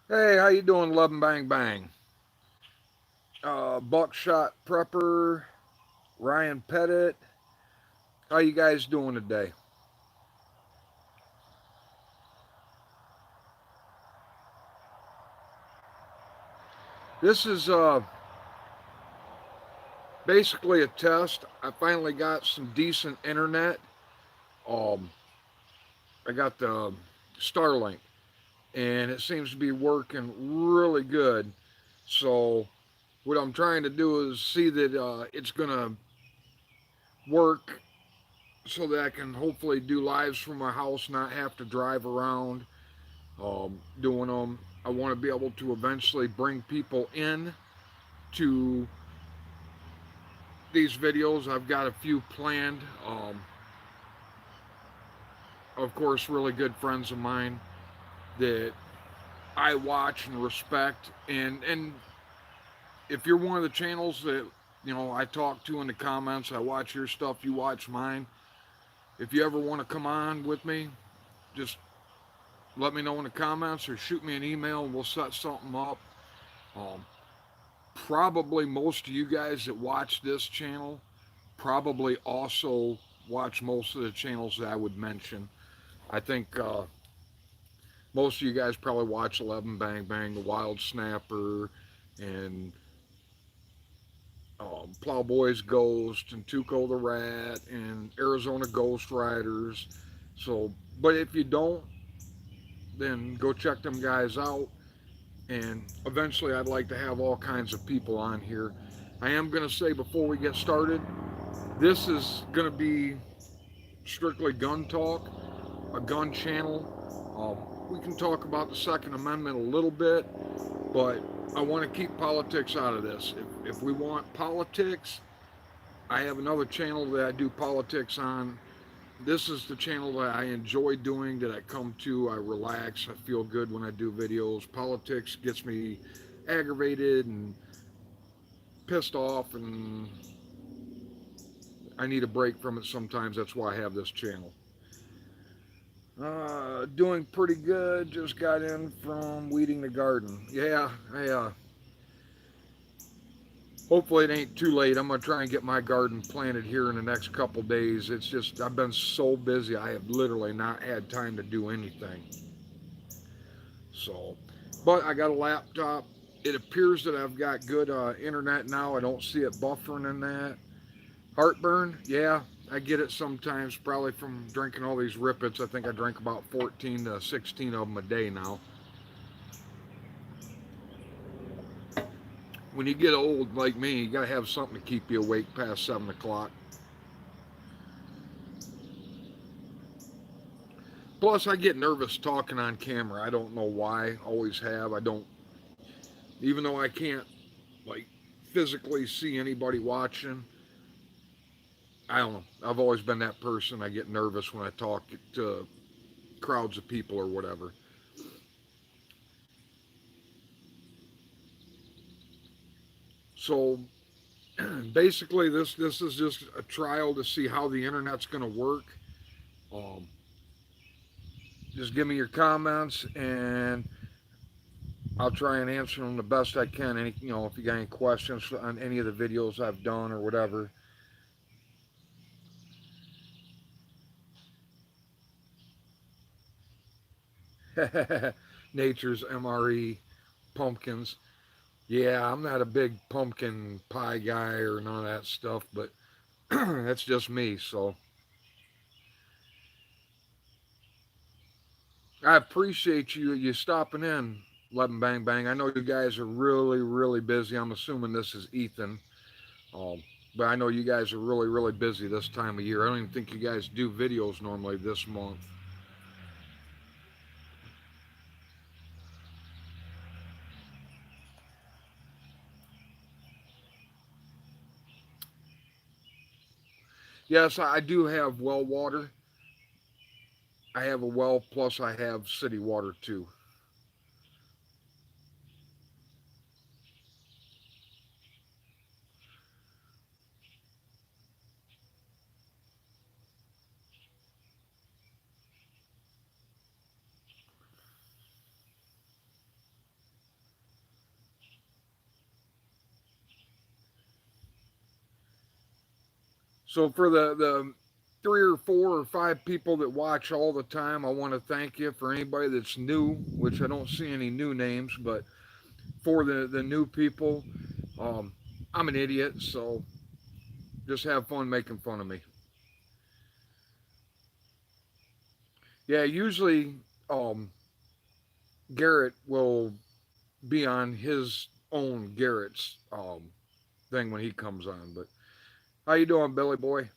Hey, how you doing, Love and Bang Bang? Buckshot Prepper, Ryan Pettit. How you guys doing today? This is basically a test. I finally got some decent internet. Um, I got the Starlink, and it seems to be working really good. So what I'm trying to do is see that it's gonna work, so that I can hopefully do lives from my house, not have to drive around doing them. I want to be able to eventually bring people in to these videos. I've got a few planned. Of course, really good friends of mine that I watch and respect. And if you're one of the channels that I talk to in the comments, I watch your stuff, you watch mine. If you ever want to come on with me, just let me know in the comments or shoot me an email and we'll set something up. Um, Probably most of you guys that watch this channel probably also watch most of the channels that I would mention. I think most of you guys probably watch 11 Bang Bang, The Wild Snapper, and Plowboys Ghost, and Tuco the Rat, and Arizona Ghost Riders. So, but if you don't, then go check them guys out. And eventually, I'd like to have all kinds of people on here. I am going to say before we get started, this is going to be strictly gun talk, a gun channel. We can talk about the Second Amendment a little bit, but I want to keep politics out of this. If we want politics, I have another channel that I do politics on. This is the channel that I enjoy doing, that I come to. I relax. I feel good when I do videos. Politics gets me aggravated and pissed off, and I need a break from it sometimes. That's why I have this channel. Doing pretty good. Just got in from weeding the garden. Yeah, hopefully it ain't too late. I'm gonna try and get my garden planted here in the next couple days. It's just I've been so busy. I have literally not had time to do anything. So, but I got a laptop. It appears that I've got good internet now. I don't see it buffering in that. Heartburn, yeah, I get it sometimes. Probably from drinking all these Rippets. I think I drink about 14 to 16 of them a day now. When you get old like me, you gotta have something to keep you awake past 7 o'clock. Plus, I get nervous talking on camera. I don't know why. Always have. I don't, even though I can't like physically see anybody watching. I don't know. I've always been that person. I get nervous when I talk to crowds of people or whatever. So basically, this is just a trial to see how the internet's going to work. Um, just give me your comments, and I'll try and answer them the best I can. Any, if you got any questions on any of the videos I've done or whatever. Nature's MRE pumpkins. Yeah, I'm not a big pumpkin pie guy or none of that stuff, but that's just me. So I appreciate you stopping in, Levin Bang Bang. I know you guys are really, really busy. I'm assuming this is Ethan. Um, but I know you guys are really, really busy this time of year. I don't even think you guys do videos normally this month. Yes, I do have well water. I have a well, plus I have city water too. So for the 3 or 4 or 5 people that watch all the time, I want to thank you. For anybody that's new, which I don't see any new names, but for the new people, um, I'm an idiot, so just have fun making fun of me. Yeah, usually um, Garrett will be on his own Garrett's thing when he comes on. But how you doing, Billy boy?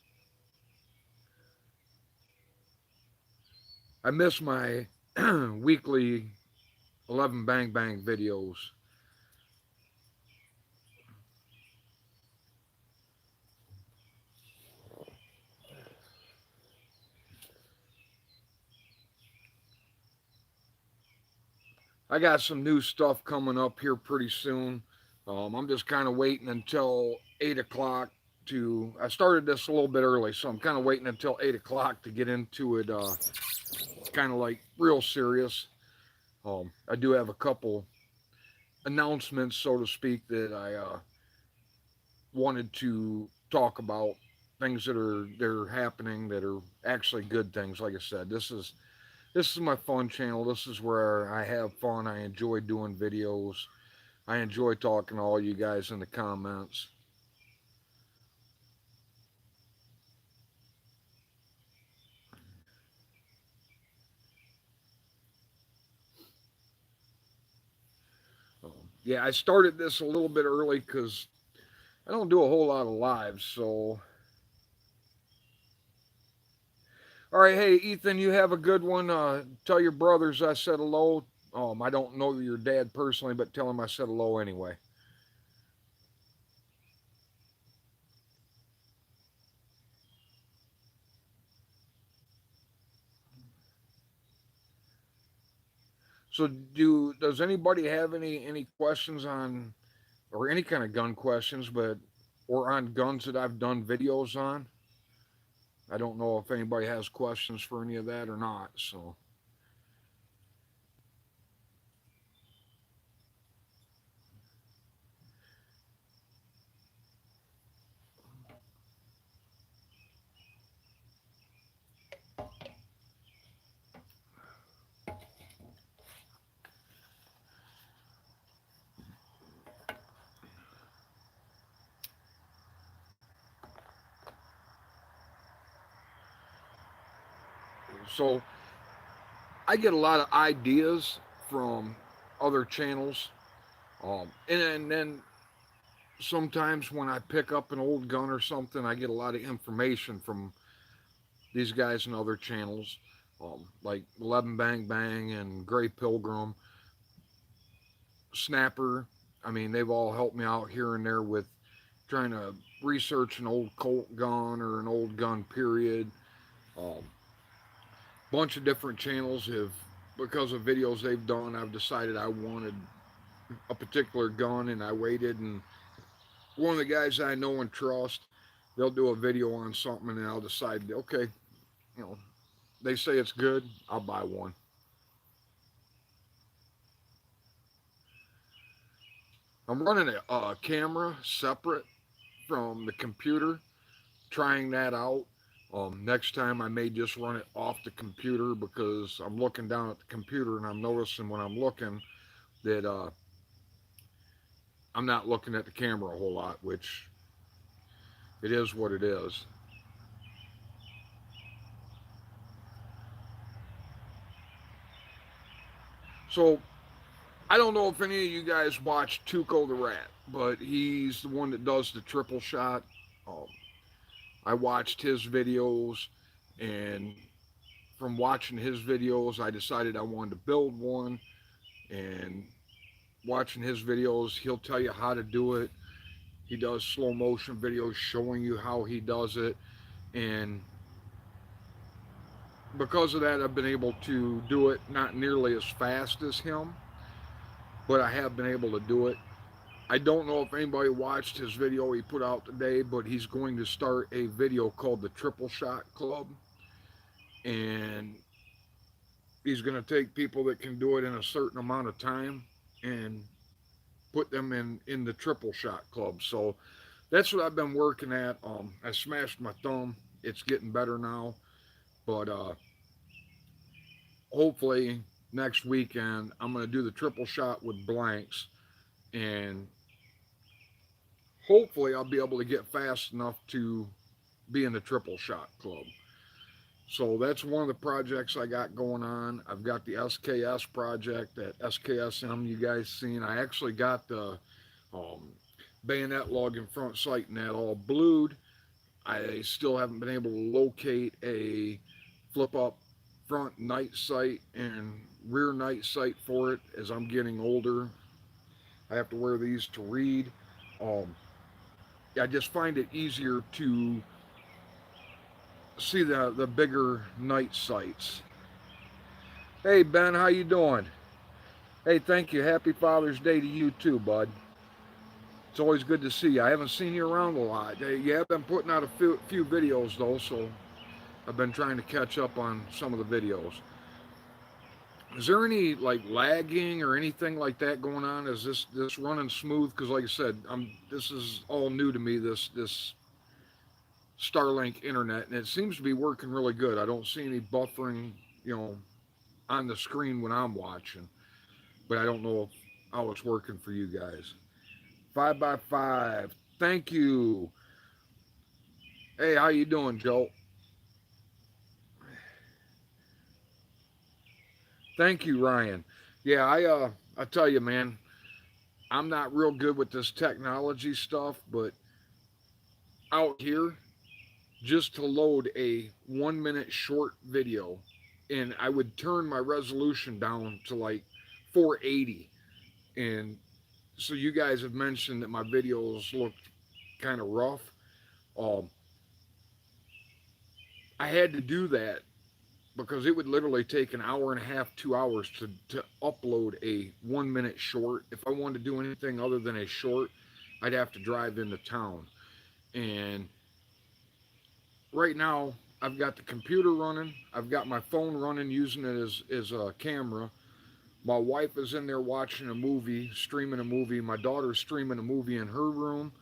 I miss my weekly 11 Bang Bang videos. I got some new stuff coming up here pretty soon. I'm just kind of waiting until 8 o'clock to. I started this a little bit early, so I'm kind of waiting until 8 o'clock to get into it. Kind of like real serious. I do have a couple announcements, so to speak, that I wanted to talk about. Things that are happening that are actually good things. Like I said, this is my fun channel. This is where I have fun. I enjoy doing videos. I enjoy talking to all you guys in the comments. Yeah, I started this a little bit early because I don't do a whole lot of lives. So, all right, hey Ethan, you have a good one. Tell your brothers I said hello. I don't know your dad personally, but tell him I said hello anyway. So, does anybody have any questions on or any kind of gun questions, but or on guns that I've done videos on? I don't know if anybody has questions for any of that or not. So, so I get a lot of ideas from other channels, and then sometimes when I pick up an old gun or something, I get a lot of information from these guys and other channels, like 11 Bang Bang and Gray Pilgrim, Snapper. I mean, they've all helped me out here and there with trying to research an old Colt gun or an old gun period. Um, Bunch of different channels have, because of videos they've done, I've decided I wanted a particular gun and I waited. And one of the guys I know and trust, they'll do a video on something and I'll decide, okay, you know, they say it's good, I'll buy one. I'm running a camera separate from the computer, trying that out. Next time I may just run it off the computer because I'm looking down at the computer and I'm noticing when I'm looking that I'm not looking at the camera a whole lot, which it is what it is. So I don't know if any of you guys watch Tuco the Rat, but he's the one that does the triple shot. Um, I watched his videos, and from watching his videos, I decided I wanted to build one. And watching his videos, he'll tell you how to do it. He does slow motion videos showing you how he does it. And because of that, I've been able to do it not nearly as fast as him, but I have been able to do it. I don't know if anybody watched his video he put out today, but he's going to start a video called the Triple Shot Club. And he's going to take people that can do it in a certain amount of time and put them in the Triple Shot Club. So that's what I've been working at. I smashed my thumb. It's getting better now, but hopefully next weekend I'm going to do the triple shot with blanks, and hopefully I'll be able to get fast enough to be in the triple shot club. So that's one of the projects I got going on. I've got the SKS project, that SKSM you guys seen. I actually got the um, bayonet lug and front sight and that all blued. I still haven't been able to locate a flip up front night sight and rear night sight for it. As I'm getting older, I have to wear these to read. Um, I just find it easier to see the bigger night sights. Hey Ben, how you doing? Hey, thank you. Happy Father's Day to you too, bud. It's always good to see you. I haven't seen you around a lot. You have been putting out a few videos though, so I've been trying to catch up on some of the videos. Is there any like lagging or anything like that going on? Is this running smooth? Because like I said, this is all new to me. This Starlink internet, and it seems to be working really good. I don't see any buffering, you know, on the screen when I'm watching, but I don't know how it's working for you guys. 5x5. Thank you. Hey, how you doing, Joe? Thank you, Ryan. Yeah, I tell you, man, I'm not real good with this technology stuff, but out here, just to load a 1 minute short video, and I would turn my resolution down to like 480. And so you guys have mentioned that my videos look kind of rough. Um, I had to do that because it would literally take an hour and a half, 2 hours to upload a 1 minute short. If I wanted to do anything other than a short, I'd have to drive into town. And right now, I've got the computer running, I've got my phone running, using it as a camera. My wife is in there watching a movie, streaming a movie. My daughter's streaming a movie in her room,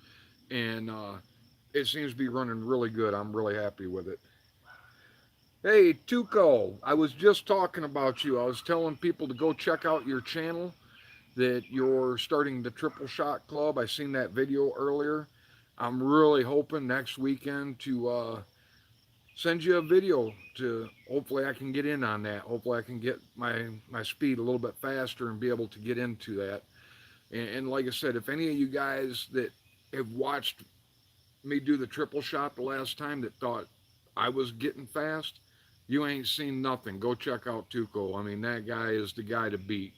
and it seems to be running really good. I'm really happy with it. Hey, Tuco, I was just talking about you. I was telling people to go check out your channel, that you're starting the Triple Shot Club. I seen that video earlier. I'm really hoping next weekend to send you a video to hopefully I can get in on that. Hopefully I can get my speed a little bit faster and be able to get into that. And like I said, if any of you guys that have watched me do the triple shot the last time that thought I was getting fast, you ain't seen nothing. Go check out Tuco. I mean, that guy is the guy to beat.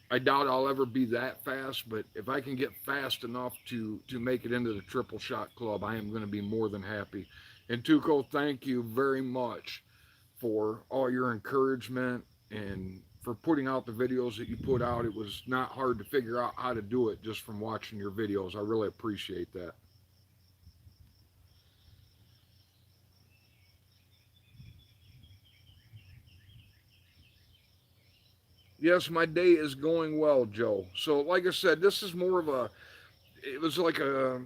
I doubt I'll ever be that fast, but if I can get fast enough to make it into the triple shot club, I am going to be more than happy. And Tuco, thank you very much for all your encouragement and for putting out the videos that you put out. It was not hard to figure out how to do it just from watching your videos. I really appreciate that. Yes, my day is going well, Joe. So, like I said, this is more of a, it was like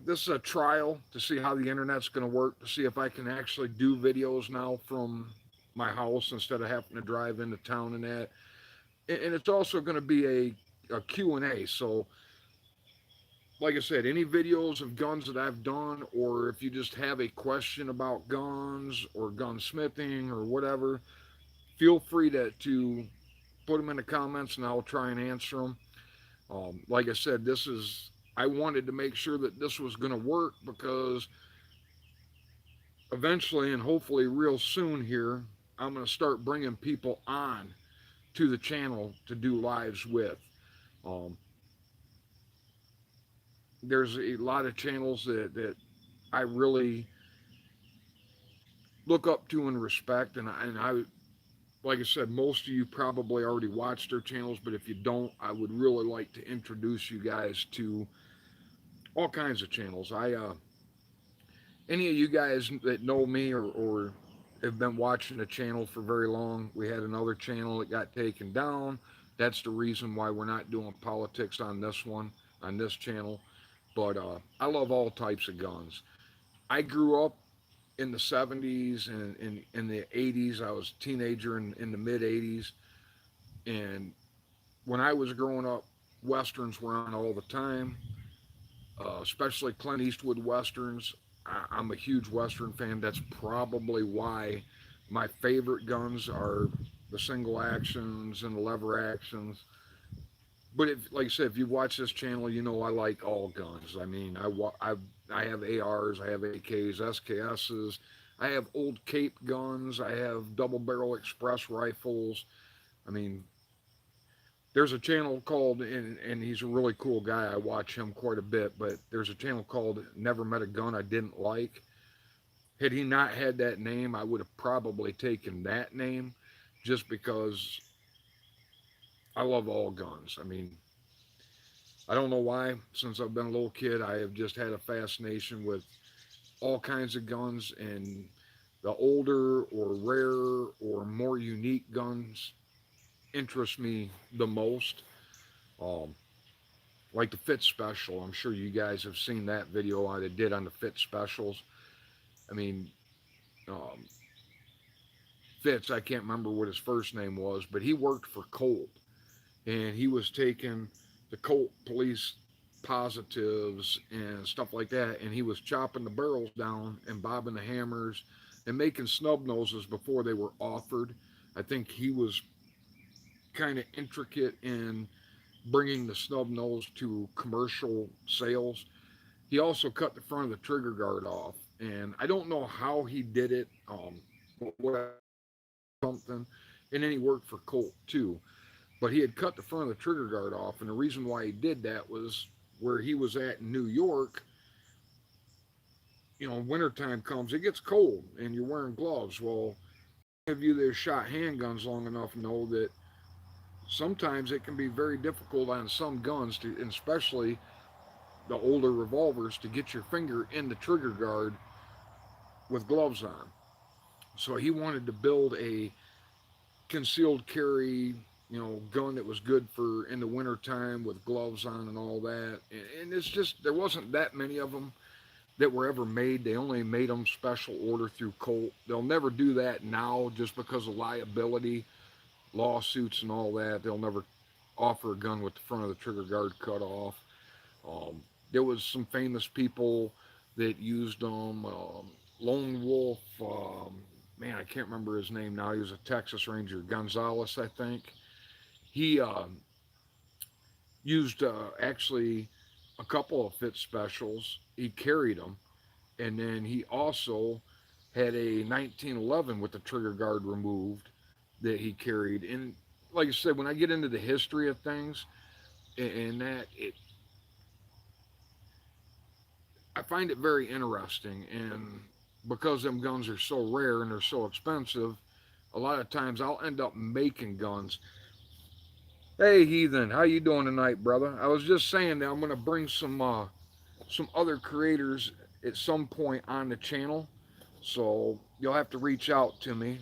this is a trial to see how the internet's going to work, to see if I can actually do videos now from my house instead of having to drive into town and that. And it's also going to be a Q&A. So, like I said, any videos of guns that I've done, or if you just have a question about guns or gunsmithing or whatever, feel free to put them in the comments and I'll try and answer them. Like I said, I wanted to make sure that this was going to work because eventually and hopefully real soon here, I'm going to start bringing people on to the channel to do lives with. Um, there's a lot of channels that I really look up to and respect, and I like I said, most of you probably already watched their channels, but if you don't, I would really like to introduce you guys to all kinds of channels. Any of you guys that know me or have been watching the channel for very long, we had another channel that got taken down. That's the reason why we're not doing politics on this one, on this channel. But I love all types of guns. I grew up in the 70s and in the 80s. I was a teenager in the mid 80s. And when I was growing up, Westerns were on all the time, especially Clint Eastwood Westerns. I'm a huge Western fan. That's probably why my favorite guns are the single actions and the lever actions. But if, like I said, if you watch this channel, you know I like all guns. I mean, I have ARs, I have AKs, SKSs, I have old Cape guns, I have double barrel express rifles. I mean, there's a channel called, and he's a really cool guy. I watch him quite a bit, but there's a channel called Never Met a Gun I Didn't Like. Had he not had that name, I would have probably taken that name just because I love all guns. I mean, I don't know why. Since I've been a little kid, I have just had a fascination with all kinds of guns, and the older or rarer or more unique guns interest me the most. Um, like the Fit Special. I'm sure you guys have seen that video I did on the Fit Specials. I mean, um, Fitz, I can't remember what his first name was, but he worked for Colt, and he was taking the Colt police positives and stuff like that, and he was chopping the barrels down and bobbing the hammers and making snub noses before they were offered. I think he was kind of intricate in bringing the snub nose to commercial sales. He also cut the front of the trigger guard off, and I don't know how he did it. What something, and then he worked for Colt too. But he had cut the front of the trigger guard off, and the reason why he did that was where he was at in New York. You know, wintertime comes, it gets cold, and you're wearing gloves. Well, any of you that have shot handguns long enough know that sometimes it can be very difficult on some guns to, and especially the older revolvers, to get your finger in the trigger guard with gloves on. So he wanted to build a concealed carry, you know, gun that was good for in the wintertime with gloves on and all that. And it's just, there wasn't that many of them that were ever made. They only made them special order through Colt. They'll never do that now just because of liability, lawsuits, and all that. They'll never offer a gun with the front of the trigger guard cut off. Um, there was some famous people that used them. Lone Wolf, man, I can't remember his name now. He was a Texas Ranger, Gonzalez, I think. He used actually a couple of Fit Specials. He carried them, and then he also had a 1911 with the trigger guard removed that he carried. And like I said, when I get into the history of things, and that it, I find it very interesting. And because them guns are so rare and they're so expensive, a lot of times I'll end up making guns. Hey Heathen, how you doing tonight, brother? I was just saying that I'm gonna bring some other creators at some point on the channel, so you'll have to reach out to me.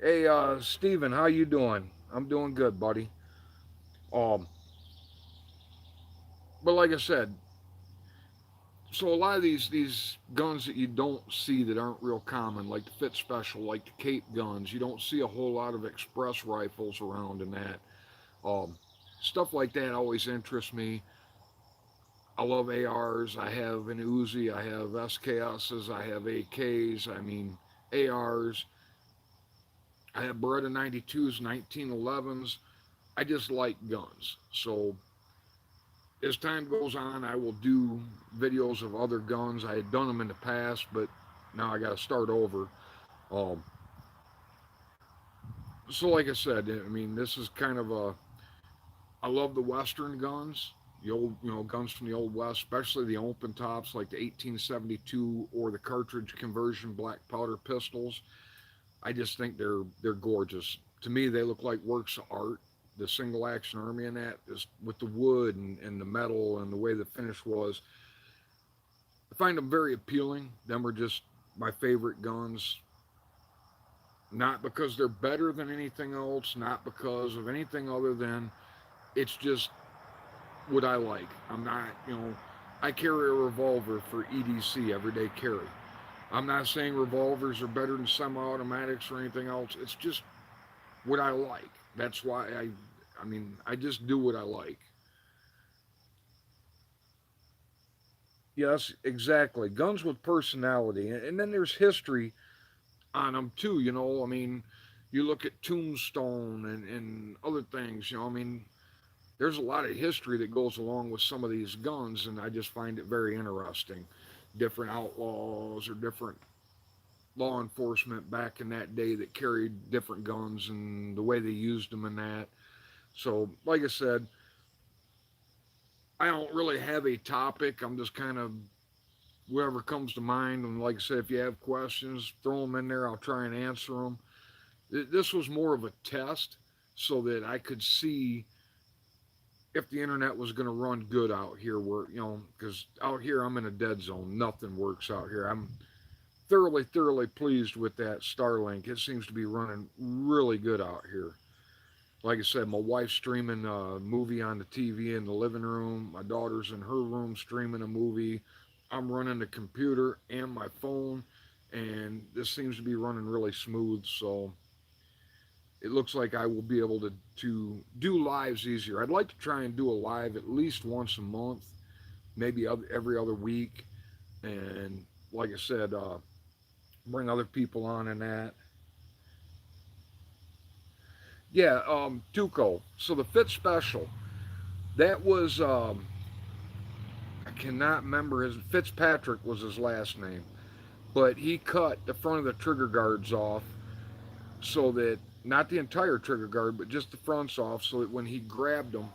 Hey Steven, how you doing? I'm doing good, buddy. Um, but like I said, so a lot of these guns that you don't see that aren't real common, like the Fit Special, like the Cape guns, you don't see a whole lot of express rifles around in that. Um, Stuff like that always interests me. I love ARs. I have an Uzi. I have SKSs. I have AKs. I mean ARs. I have Beretta 92s, 1911s. I just like guns. So as time goes on, I will do videos of other guns. I had done them in the past, but now I got to start over. Um, so, like I said, I mean, this is kind of a. I love the Western guns, the old, you know, guns from the Old West, especially the open tops like the 1872 or the cartridge conversion black powder pistols. I just think they're gorgeous. To me, they look like works of art. The single action army in that is with the wood and the metal and the way the finish was. I find them very appealing. Them are just my favorite guns. Not because they're better than anything else, not because of anything other than it's just what I like. I'm not, you know, I carry a revolver for EDC, everyday carry. I'm not saying revolvers are better than semi-automatics or anything else. It's just what I like. That's why I mean, I just do what I like. Yes, exactly. Guns with personality, and then there's history on them too. You know, I mean, you look at Tombstone and other things. You know, I mean, there's a lot of history that goes along with some of these guns, and I just find it very interesting. Different outlaws or different law enforcement back in that day that carried different guns and the way they used them and that. So, like I said, I don't really have a topic. I'm just kind of whatever comes to mind. And like I said, if you have questions, throw them in there. I'll try and answer them. This was more of a test so that I could see if the internet was going to run good out here, where, you know, because out here I'm in a dead zone. Nothing works out here. I'm thoroughly pleased with that Starlink. It seems to be running really good out here. Like I said, my wife's streaming a movie on the TV in the living room. My daughter's in her room streaming a movie. I'm running the computer and my phone, and this seems to be running really smooth. So it looks like I will be able to do lives easier. I'd like to try and do a live at least once a month, maybe every other week. And like I said, bring other people on in that. Yeah, Tuco. So the Fit Special, that was, I cannot remember his, Fitzpatrick was his last name, but he cut the front of the trigger guards off so that, not the entire trigger guard, but just the fronts off so that when he grabbed them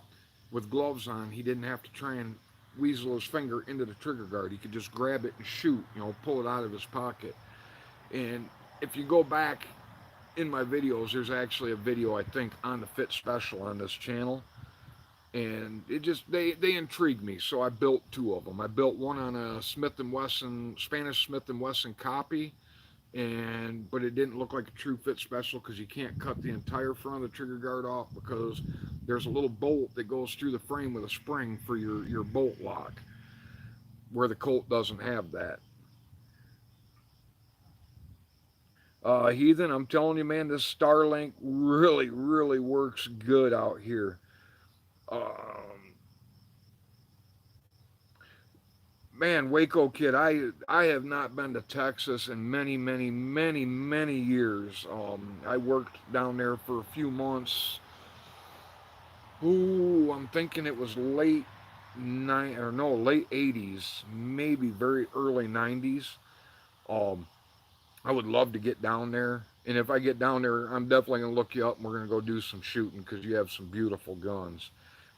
with gloves on, he didn't have to try and weasel his finger into the trigger guard. He could just grab it and shoot, you know, pull it out of his pocket. And if you go back in my videos, there's actually a video I think on the Fit Special on this channel, and it just they intrigued me. So I built two of them. I built one on a Smith and Wesson Spanish Smith and Wesson copy, and but it didn't look like a true Fit Special because you can't cut the entire front of the trigger guard off because there's a little bolt that goes through the frame with a spring for your bolt lock, where the Colt doesn't have that. Heathen, I'm telling you, man, this Starlink really works good out here. Um, Man, Waco kid, I have not been to Texas in many years. I worked down there for a few months. Ooh, I'm thinking it was late nine or no late '80s, maybe very early '90s. Um, I would love to get down there. And if I get down there, I'm definitely going to look you up and we're going to go do some shooting because you have some beautiful guns.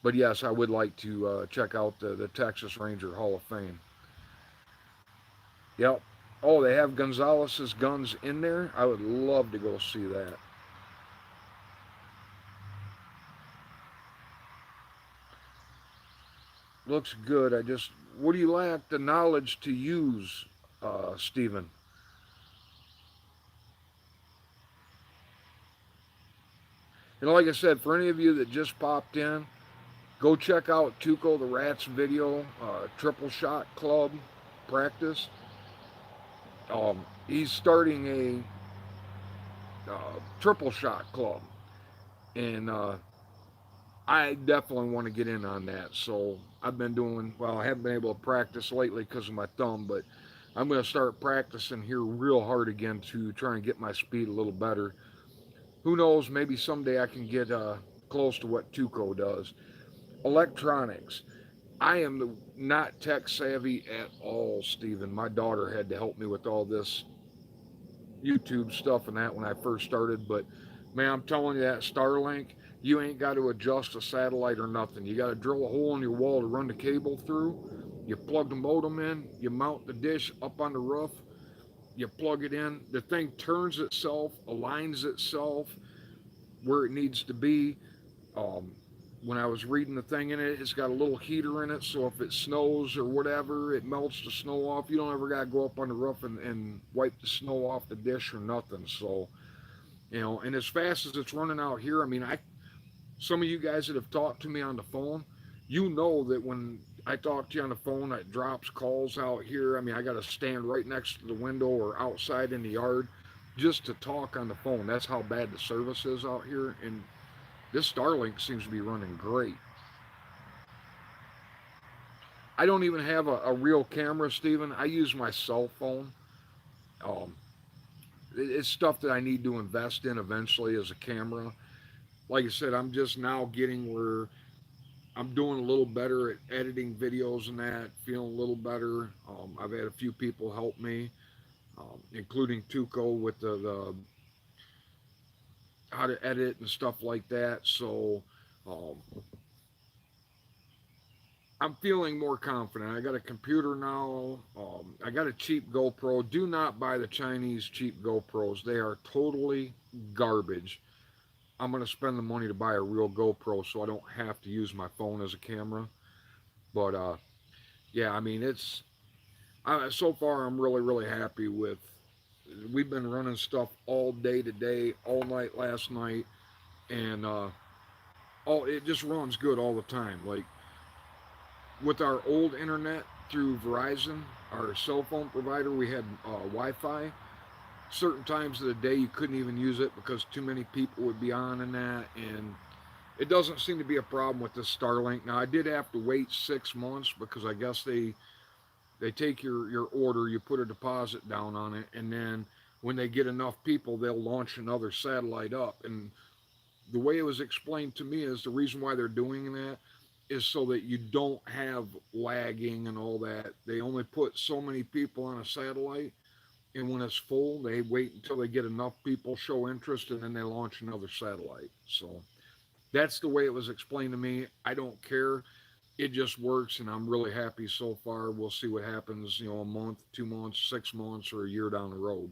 But yes, I would like to check out the Texas Ranger Hall of Fame. Yep. Oh, they have Gonzalez's guns in there. I would love to go see that. Looks good. What do you lack the knowledge to use, Stephen? And like I said, for any of you that just popped in, go check out Tuco the Rat's video, Triple Shot Club practice. He's starting a triple shot club, and I definitely want to get in on that. So I've been doing well. I haven't been able to practice lately because of my thumb, but I'm going to start practicing here real hard again to try and get my speed a little better. Who knows? Maybe someday I can get close to what Tuco does. Electronics. I am not tech savvy at all, Stephen. My daughter had to help me with all this YouTube stuff and that when I first started. But man, I'm telling you, that Starlink, you ain't got to adjust a satellite or nothing. You got to drill a hole in your wall to run the cable through. You plug the modem in, you mount the dish up on the roof, you plug it in. The thing turns itself, aligns itself where it needs to be. Um, when I was reading the thing in it, it's got a little heater in it, so if it snows or whatever, it melts the snow off. You don't ever got to go up on the roof and wipe the snow off the dish or nothing. So, you know, and as fast as it's running out here, I mean, some of you guys that have talked to me on the phone, you know that when I talk to you on the phone, it drops calls out here. I mean, I got to stand right next to the window or outside in the yard just to talk on the phone. That's how bad the service is out here. And this Starlink seems to be running great. I don't even have a real camera, Steven. I use my cell phone. Um, it's stuff that I need to invest in eventually as a camera. Like I said, I'm just now getting where I'm doing a little better at editing videos and that, feeling a little better. I've had a few people help me, including Tuco with the how to edit and stuff like that. So um, I'm feeling more confident. I got a computer now. I got a cheap GoPro. Do not buy the Chinese cheap GoPros. They are totally garbage. I'm going to spend the money to buy a real GoPro so I don't have to use my phone as a camera. But yeah, I mean, so far I'm really, really happy with. We've been running stuff all day today, all night last night, and it just runs good all the time. Like with our old internet through Verizon, our cell phone provider, we had Wi-Fi. Certain times of the day you couldn't even use it because too many people would be on and that, and it doesn't seem to be a problem with this Starlink. Now I did have to wait 6 months because I guess they take your order, you put a deposit down on it, and then when they get enough people, they'll launch another satellite up. And the way it was explained to me is the reason why they're doing that is so that you don't have lagging and all that. They only put so many people on a satellite, and when it's full, they wait until they get enough people show interest, and then they launch another satellite. So that's the way it was explained to me. I don't care. It just works, and I'm really happy so far. We'll see what happens, a month, 2 months, 6 months, or a year down the road.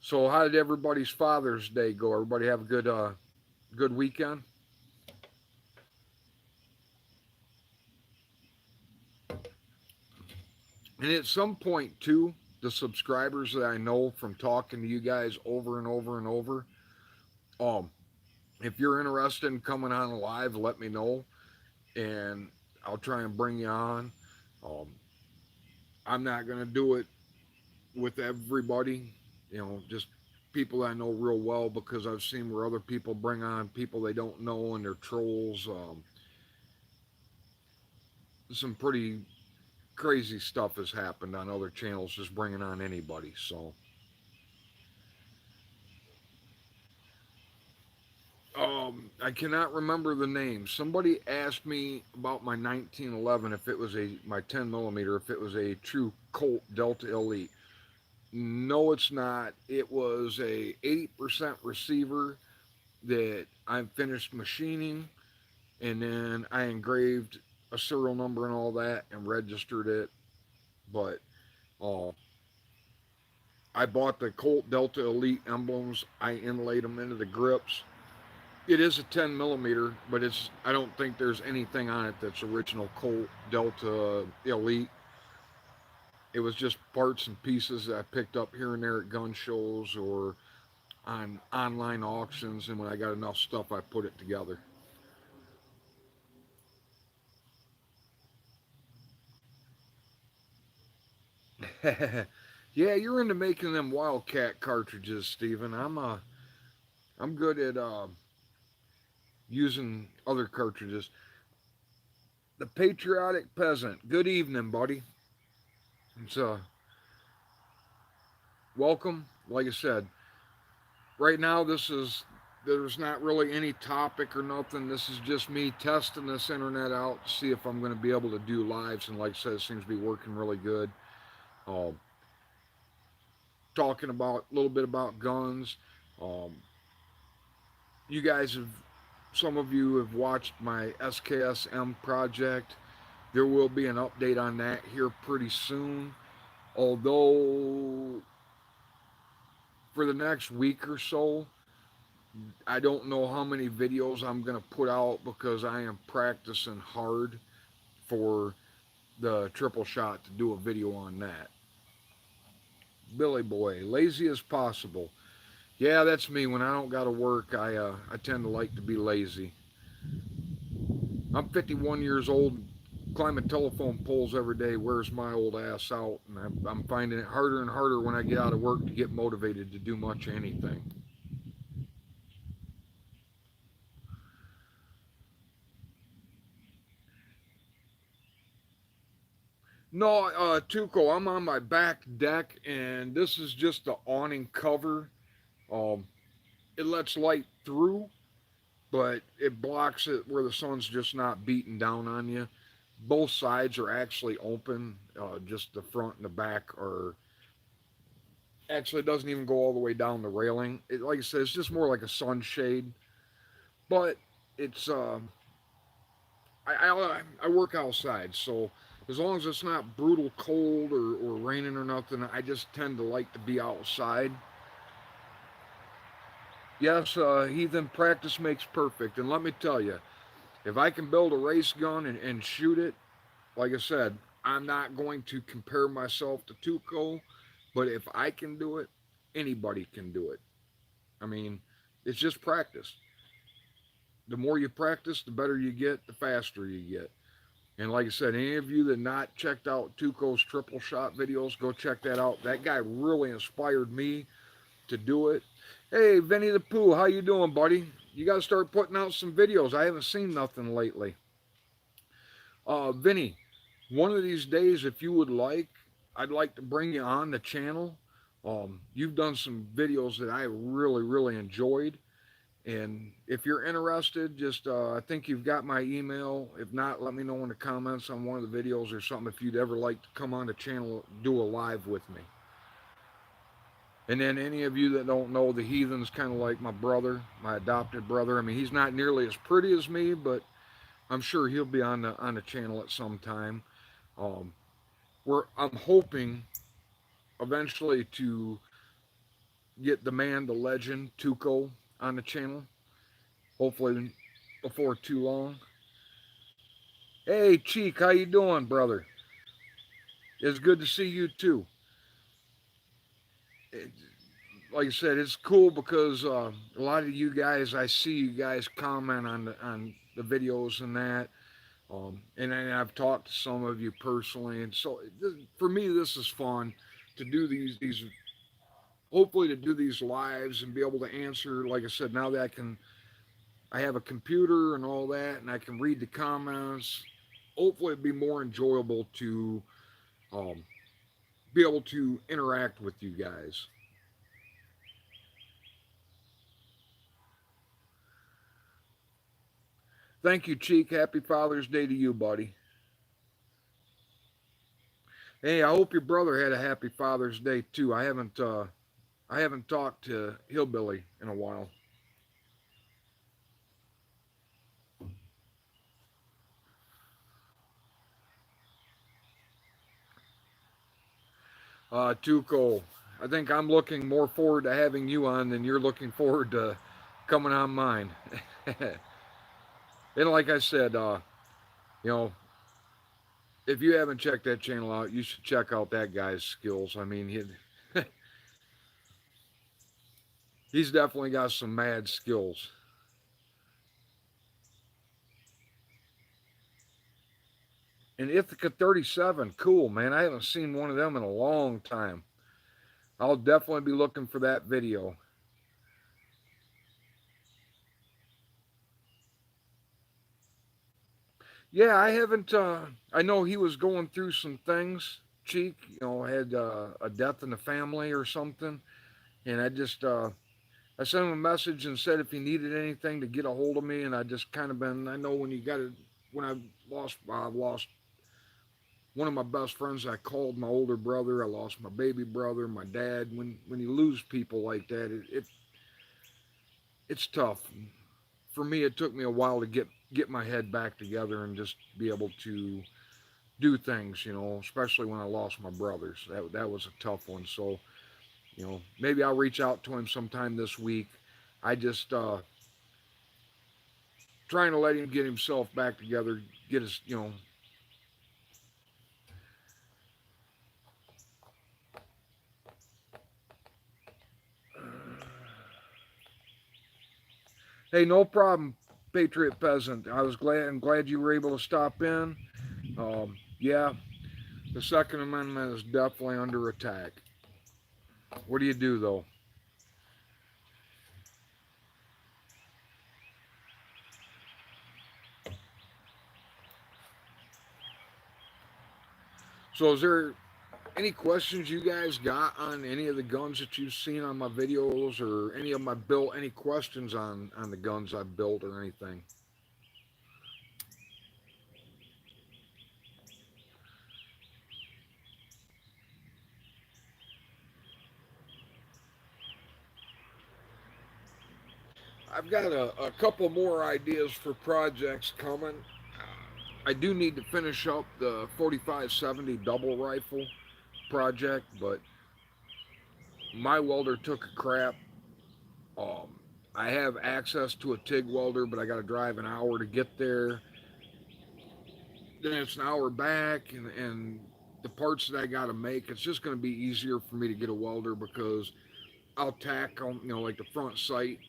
So, how did everybody's Father's Day go? Everybody have a good weekend? And at some point, too, the subscribers that I know from talking to you guys over and over and over, um, if you're interested in coming on live, let me know, and I'll try and bring you on. Um, I'm not gonna do it with everybody, just people I know real well because I've seen where other people bring on people they don't know and they're trolls. Some pretty crazy stuff has happened on other channels just bringing on anybody. So I cannot remember the name. Somebody asked me about my 1911 if it was my 10 millimeter if it was a true Colt Delta Elite. No, it's not. It was a 80% receiver that I finished machining, and then I engraved a serial number and all that and registered it. But uh, I bought the Colt Delta Elite emblems. I inlaid them into the grips. It is a 10 millimeter, but I don't think there's anything on it that's original Colt Delta Elite. It was just parts and pieces that I picked up here and there at gun shows or on online auctions, and when I got enough stuff, I put it together. Yeah, you're into making them Wildcat cartridges, Steven. I'm good at using other cartridges. The Patriotic Peasant. Good evening, buddy. It's welcome. Like I said, right now there's not really any topic or nothing. This is just me testing this internet out to see if I'm going to be able to do lives. And like I said, it seems to be working really good. Um, Talking about a little bit about guns. Um, you guys have, some of you have watched my SKSM project. There will be an update on that here pretty soon. Although for the next week or so, I don't know how many videos I'm going to put out because I am practicing hard for the triple shot to do a video on that. Billy Boy, lazy as possible. Yeah, that's me. When I don't got to work, I tend to like to be lazy. I'm 51 years old, climbing telephone poles every day wears my old ass out, and I'm finding it harder and harder when I get out of work to get motivated to do much anything. No, Tuco, I'm on my back deck, and this is just the awning cover. Um, it lets light through, but it blocks it where the sun's just not beating down on you. Both sides are actually open. Just the front and the back are actually, it doesn't even go all the way down the railing. Like I said, it's just more like a sunshade, but it's I work outside, so as long as it's not brutal cold or raining or nothing, I just tend to like to be outside. Yes, Heathen, practice makes perfect, and let me tell you, if I can build a race gun and shoot it, like I said, I'm not going to compare myself to Tuco, but if I can do it, anybody can do it. I mean, it's just practice. The more you practice, the better you get, the faster you get. And like I said, any of you that not checked out Tuco's triple shot videos, go check that out. That guy really inspired me to do it. Hey, Vinny the Pooh, how you doing, buddy? You got to start putting out some videos. I haven't seen nothing lately. Vinny, one of these days, if you would like, I'd like to bring you on the channel. You've done some videos that I really, really enjoyed. And if you're interested, just I think you've got my email. If not, let me know in the comments on one of the videos or something if you'd ever like to come on the channel, do a live with me. And then any of you that don't know, the Heathen's kind of like my brother, my adopted brother. I mean, he's not nearly as pretty as me, but I'm sure he'll be on the channel at some time. Um, I'm hoping eventually to get the man, the legend, Tuco on the channel. Hopefully before too long. Hey, Cheek, how you doing, brother? It's good to see you too. It, like I said, it's cool because a lot of you guys, I see you guys comment on the videos and that, and then I've talked to some of you personally, and so for me, this is fun to do these. Hopefully, to do these lives and be able to answer. Like I said, now that I have a computer and all that, and I can read the comments. Hopefully, it'd be more enjoyable to um, be able to interact with you guys. Thank you, Cheek. Happy Father's Day to you, buddy. Hey, I hope your brother had a happy Father's Day too. I haven't talked to Hillbilly in a while. Tuco, I think I'm looking more forward to having you on than you're looking forward to coming on mine. And like I said, you know, if you haven't checked that channel out, you should check out that guy's skills. I mean, he's definitely got some mad skills. And Ithaca 37, cool, man. I haven't seen one of them in a long time. I'll definitely be looking for that video. Yeah, I haven't. I know he was going through some things. Cheek, had a death in the family or something, and I sent him a message and said if he needed anything to get a hold of me, and I just kind of been. I know when you got it, when I lost one of my best friends. I called my older brother. I lost my baby brother, my dad. When you lose people like that, it's tough. For me, it took me a while to get my head back together and just be able to do things, especially when I lost my brothers. That was a tough one. So, maybe I'll reach out to him sometime this week. I just trying to let him get himself back together, get his, Hey, no problem, Patriot Peasant. I'm glad you were able to stop in. Yeah, the Second Amendment is definitely under attack. What do you do though? So, is there any questions you guys got on any of the guns that you've seen on my videos, or any of my built? Any questions on the guns I've built or anything? I've got a couple more ideas for projects coming. I do need to finish up the 4570 double rifle project, but my welder took a crap. Um, I have access to a TIG welder, but I got to drive an hour to get there. Then it's an hour back, and the parts that I got to make, it's just going to be easier for me to get a welder because I'll tack on, like the front sight.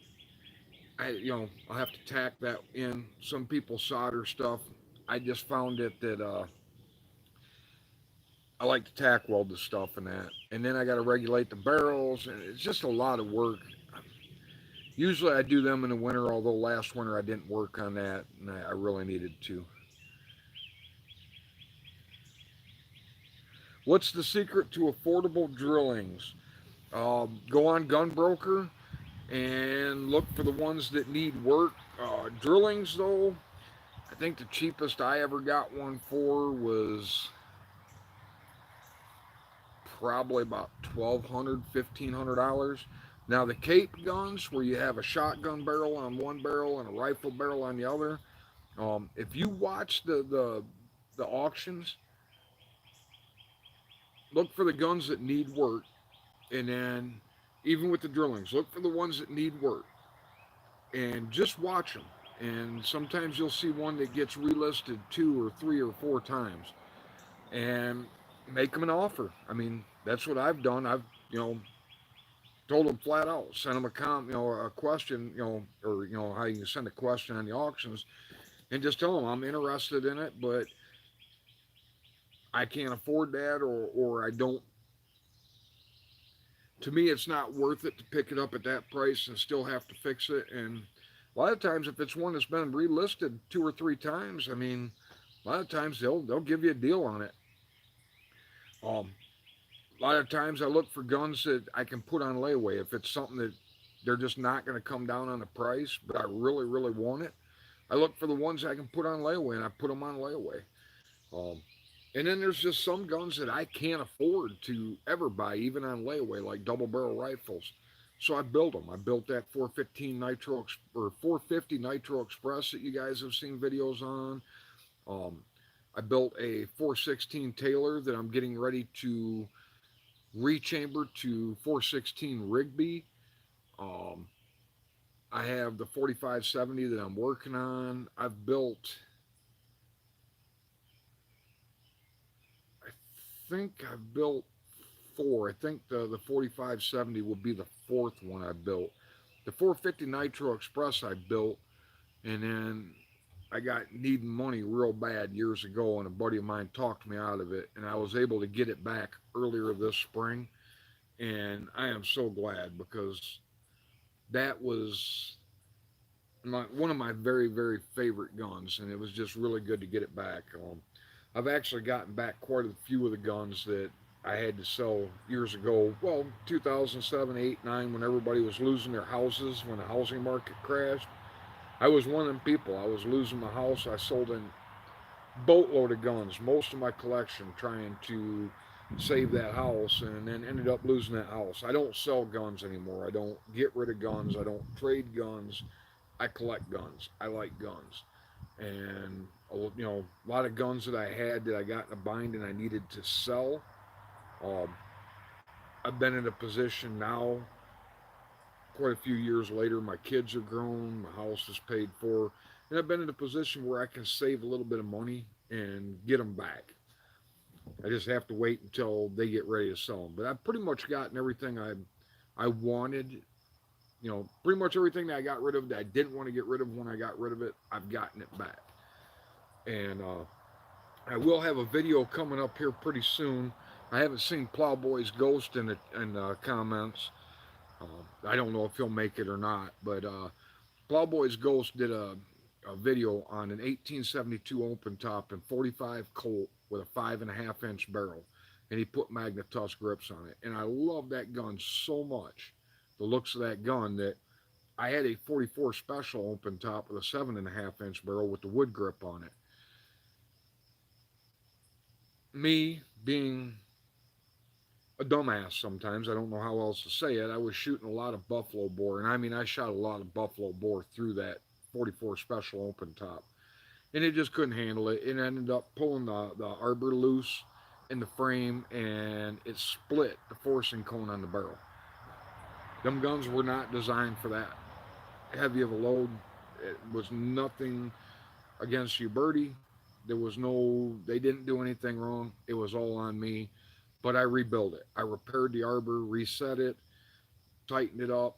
I'll have to tack that in. Some people solder stuff. I just found it that I like to tack weld the stuff and that. And then I got to regulate the barrels, and it's just a lot of work. Usually I do them in the winter, although last winter I didn't work on that, and I really needed to. What's the secret to affordable drillings? Go on Gunbroker and look for the ones that need work. Drillings, though, I think the cheapest I ever got one for was probably about $1,200, $1,500. Now the Cape guns, where you have a shotgun barrel on one barrel and a rifle barrel on the other, if you watch the auctions, look for the guns that need work, and then even with the drillings, look for the ones that need work, and just watch them. And sometimes you'll see one that gets relisted 2 or 3 or 4 times, and make them an offer. I mean, that's what I've done. I've told them flat out, send them a question, or how you can send a question on the auctions, and just tell them I'm interested in it, but I can't afford that, or I don't. To me, it's not worth it to pick it up at that price and still have to fix it. And a lot of times, if it's one that's been relisted 2 or 3 times, I mean, a lot of times they'll give you a deal on it. Um, a lot of times I look for guns that I can put on layaway if it's something that they're just not going to come down on the price, but I really, really want it. I look for the ones I can put on layaway, and I put them on layaway. Um, and then there's just some guns that I can't afford to ever buy, even on layaway, like double barrel rifles. So I build them. I built that 415 Nitro or 450 Nitro Express that you guys have seen videos on. Um, I built a 416 Taylor that I'm getting ready to rechamber to 416 Rigby. Um, I have the 4570 that I'm working on. I've built, I think I've built four. I think the 4570 will be the fourth one I built. The 450 Nitro Express I built, and then I got needing money real bad years ago, and a buddy of mine talked me out of it, and I was able to get it back earlier this spring, and I am so glad because that was one of my very, very favorite guns, and it was just really good to get it back. I've actually gotten back quite a few of the guns that I had to sell years ago. Well, 2007, 8, 9, when everybody was losing their houses, when the housing market crashed. I was one of them people. I was losing my house. I sold a boatload of guns, most of my collection, trying to save that house, and then ended up losing that house. I don't sell guns anymore. I don't get rid of guns. I don't trade guns. I collect guns. I like guns, and a lot of guns that I had that I got in a bind and I needed to sell. Um, I've been in a position now, quite a few years later. My kids are grown. My house is paid for, and I've been in a position where I can save a little bit of money and get them back. I just have to wait until they get ready to sell them. But I've pretty much gotten everything I wanted You know, pretty much everything that I got rid of that I didn't want to get rid of when I got rid of it, I've gotten it back. And I will have a video coming up here pretty soon. I haven't seen Plowboy's Ghost in the comments. I don't know if he'll make it or not, but Plowboy's Ghost did a video on an 1872 open top and 45 Colt with a 5.5 inch barrel, and he put Magnetusk grips on it. And I love that gun so much, the looks of that gun, that I had a 44 Special open top with a 7.5 inch barrel with the wood grip on it. Me being a dumbass sometimes, I don't know how else to say it, I was shooting a lot of buffalo boar, and I mean, I shot a lot of buffalo boar through that 44 Special open top, and it just couldn't handle it. It ended up pulling the arbor loose in the frame, and it split the forcing cone on the barrel. Them guns were not designed for that heavy of a load. It was nothing against you, Birdie. There was no, they didn't do anything wrong. It was all on me. But I rebuilt it. I repaired the arbor, reset it, tightened it up,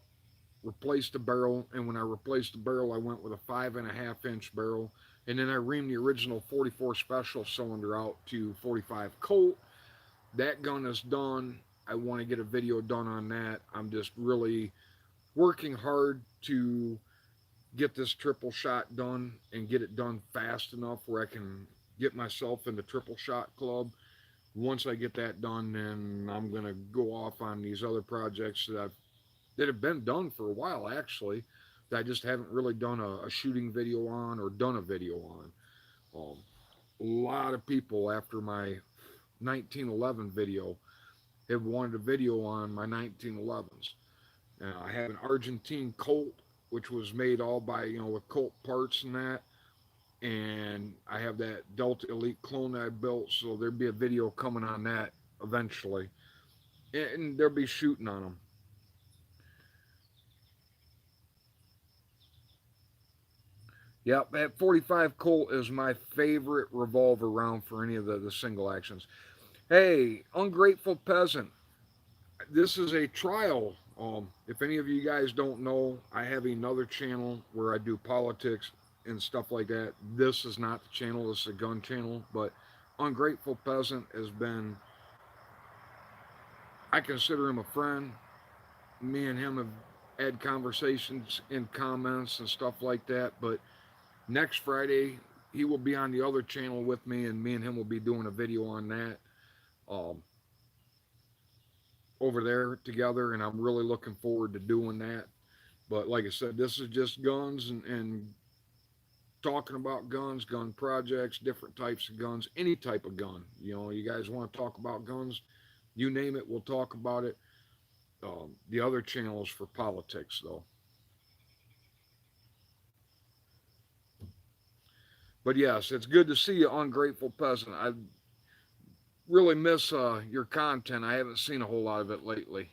replaced the barrel. And when I replaced the barrel, I went with a 5.5 inch barrel. And then I reamed the original 44 Special cylinder out to 45 Colt. That gun is done. I want to get a video done on that. I'm just really working hard to get this triple shot done and get it done fast enough where I can get myself in the triple shot club. Once I get that done, then I'm gonna go off on these other projects that have been done for a while, actually, that I just haven't really done a shooting video on or done a video on. A lot of people after my 1911 video have wanted a video on my 1911s. I have an Argentine Colt, which was made all by, with Colt parts and that. And I have that Delta Elite clone that I built, so there'll be a video coming on that eventually. And they'll be shooting on them. Yep, that 45 Colt is my favorite revolver round for any of the single actions. Hey, Ungrateful Peasant, this is a trial. If any of you guys don't know, I have another channel where I do politics and stuff like that. This is not the channel, this is a gun channel, but Ungrateful Peasant has been, I consider him a friend. Me and him have had conversations in comments and stuff like that, but next Friday he will be on the other channel with me, and me and him will be doing a video on that um, over there together, and I'm really looking forward to doing that. But like I said, this is just guns and talking about guns, gun projects, different types of guns, any type of gun. You guys want to talk about guns, you name it, we'll talk about it. The other channel is for politics, though. But yes, it's good to see you, Ungrateful Peasant. I really miss your content. I haven't seen a whole lot of it lately.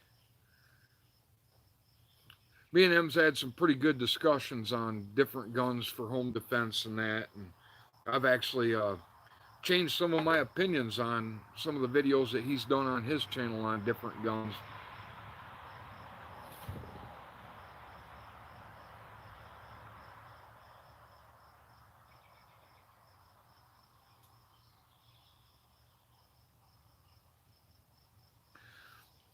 Me and him's had some pretty good discussions on different guns for home defense and that. And I've actually changed some of my opinions on some of the videos that he's done on his channel on different guns.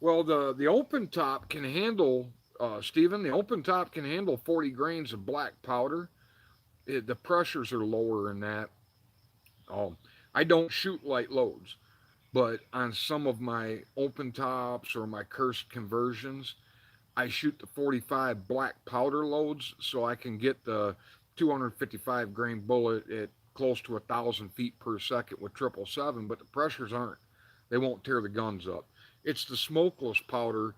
Well, the open top can handle, Stephen, the open top can handle 40 grains of black powder. The pressures are lower in that. Um, I don't shoot light loads, but on some of my open tops or my cursed conversions, I shoot the 45 black powder loads so I can get the 255 grain bullet at close to 1,000 feet per second with 777, but the pressures aren't. They won't tear the guns up. It's the smokeless powder,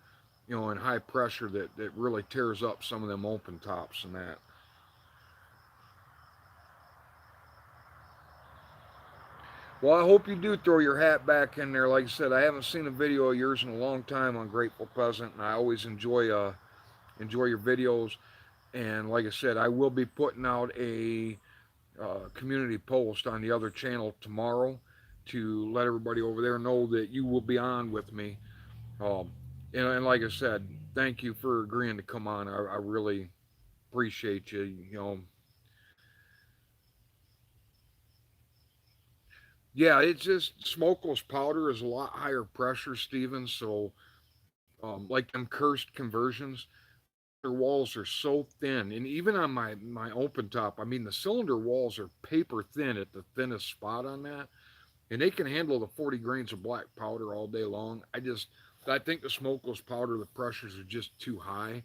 and high pressure that really tears up some of them open tops and that. Well, I hope you do throw your hat back in there. Like I said, I haven't seen a video of yours in a long time on Grateful Peasant, and I always enjoy your videos. And like I said, I will be putting out a community post on the other channel tomorrow to let everybody over there know that you will be on with me. Um, and like I said, thank you for agreeing to come on. I really appreciate you. You know, yeah, it's just smokeless powder is a lot higher pressure, Steven. So, like them cursed conversions, their walls are so thin, and even on my open top, I mean the cylinder walls are paper thin at the thinnest spot on that, and they can handle the 40 grains of black powder all day long. I think the smokeless powder, the pressures are just too high.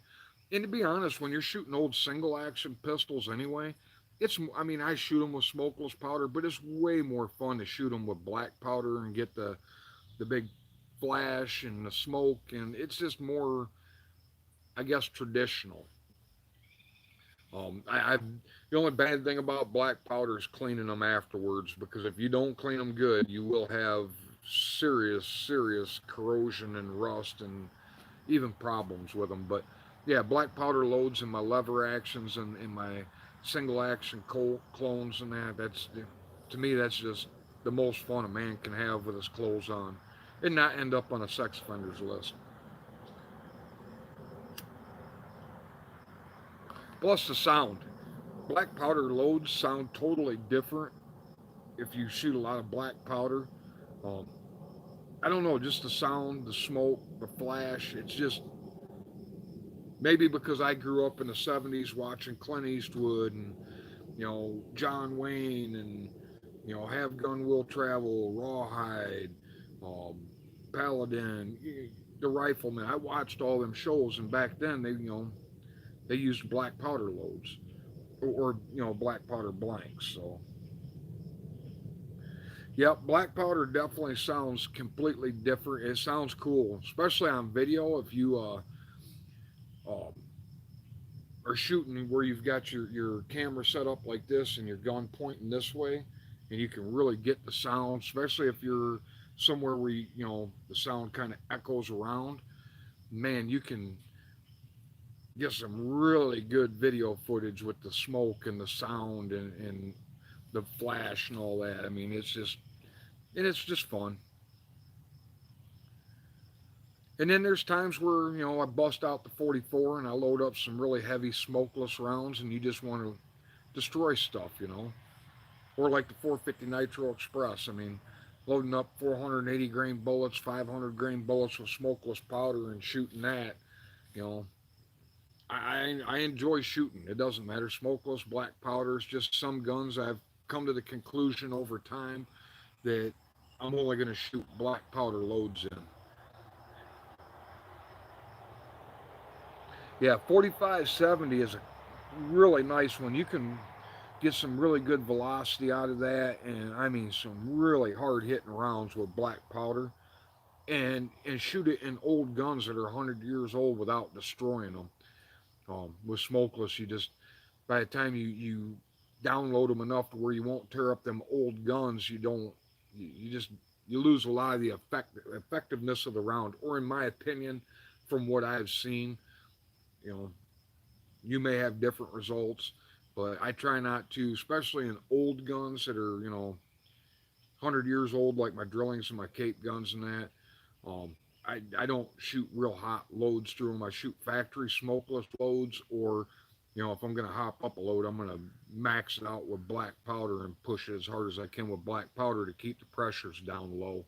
And to be honest, when you're shooting old single action pistols anyway, I mean, I shoot them with smokeless powder, but it's way more fun to shoot them with black powder and get the big flash and the smoke, and it's just more, I guess, traditional. I the only bad thing about black powder is cleaning them afterwards, because if you don't clean them good, you will have serious corrosion and rust and even problems with them. But yeah, black powder loads in my lever actions and in my single action clones and that. That's, to me, that's just the most fun a man can have with his clothes on, and not end up on a sex offenders list. Plus the sound. Black powder loads sound totally different if you shoot a lot of black powder. Um, I don't know, just the sound, the smoke, the flash. It's just, maybe because I grew up in the '70s watching Clint Eastwood and, John Wayne, and, Have Gun Will Travel, Rawhide, um, Paladin, the Rifleman. I watched all them shows, and back then they used black powder loads, or black powder blanks. So yep, black powder definitely sounds completely different. It sounds cool, especially on video. If you um, are shooting where you've got your camera set up like this and your gun pointing this way, and you can really get the sound, especially if you're somewhere where the sound kind of echoes around. Man, you can get some really good video footage with the smoke and the sound and the flash and all that. I mean, it's just fun. And then there's times where, I bust out the 44 and I load up some really heavy smokeless rounds, and you just want to destroy stuff. Or like the 450 Nitro Express. I mean, loading up 480 grain bullets, 500 grain bullets with smokeless powder and shooting that, you know, I enjoy shooting. It doesn't matter. Smokeless, black powders, just some guns I've come to the conclusion over time that I'm only going to shoot black powder loads in. Yeah, 4570 is a really nice one. You can get some really good velocity out of that, and I mean some really hard hitting rounds with black powder, and shoot it in old guns that are 100 years old without destroying them. With smokeless, you just, by the time you download them enough to where you won't tear up them old guns, you just you lose a lot of the effectiveness of the round. Or in my opinion, from what I've seen, you know, you may have different results, but I try not to, especially in old guns that are 100 years old, like my drillings and my Cape guns and that. Um, I don't shoot real hot loads through them. I shoot factory smokeless loads, or if I'm gonna hop up a load, I'm gonna max it out with black powder and push it as hard as I can with black powder to keep the pressures down low.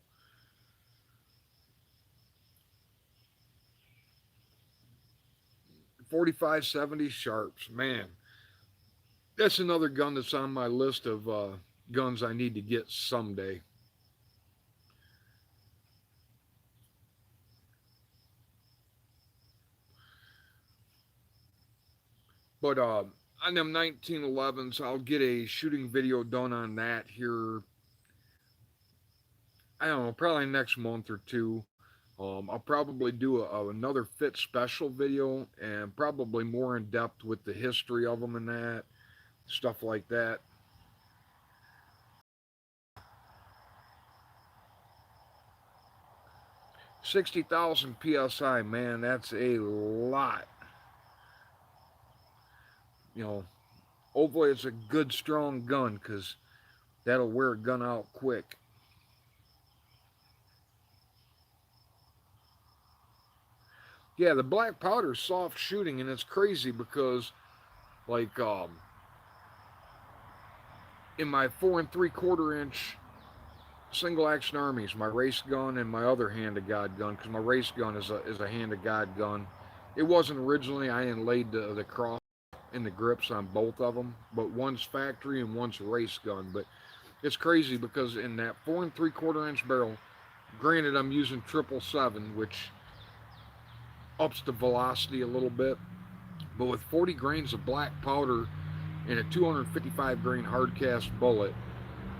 4570 sharps, man, that's another gun that's on my list of guns I need to get someday. But on them 1911s, I'll get a shooting video done on that here. I don't know, probably next month or two. I'll probably do another fit special video, and probably more in depth with the history of them and that stuff like that. 60,000 psi, man, that's a lot. You know, hopefully it's a good strong gun, because that'll wear a gun out quick. Yeah, the black powder is soft shooting, and it's crazy because, like, in my 4 3/4 inch single action armies, my race gun and my other hand of God gun, because my race gun is a hand of God gun. It wasn't originally. I inlaid the cross and the grips on both of them, but one's factory and one's a race gun. But it's crazy because in that 4 3/4 inch barrel, granted I'm using 777, which ups the velocity a little bit, but with 40 grains of black powder and a 255 grain hard cast bullet,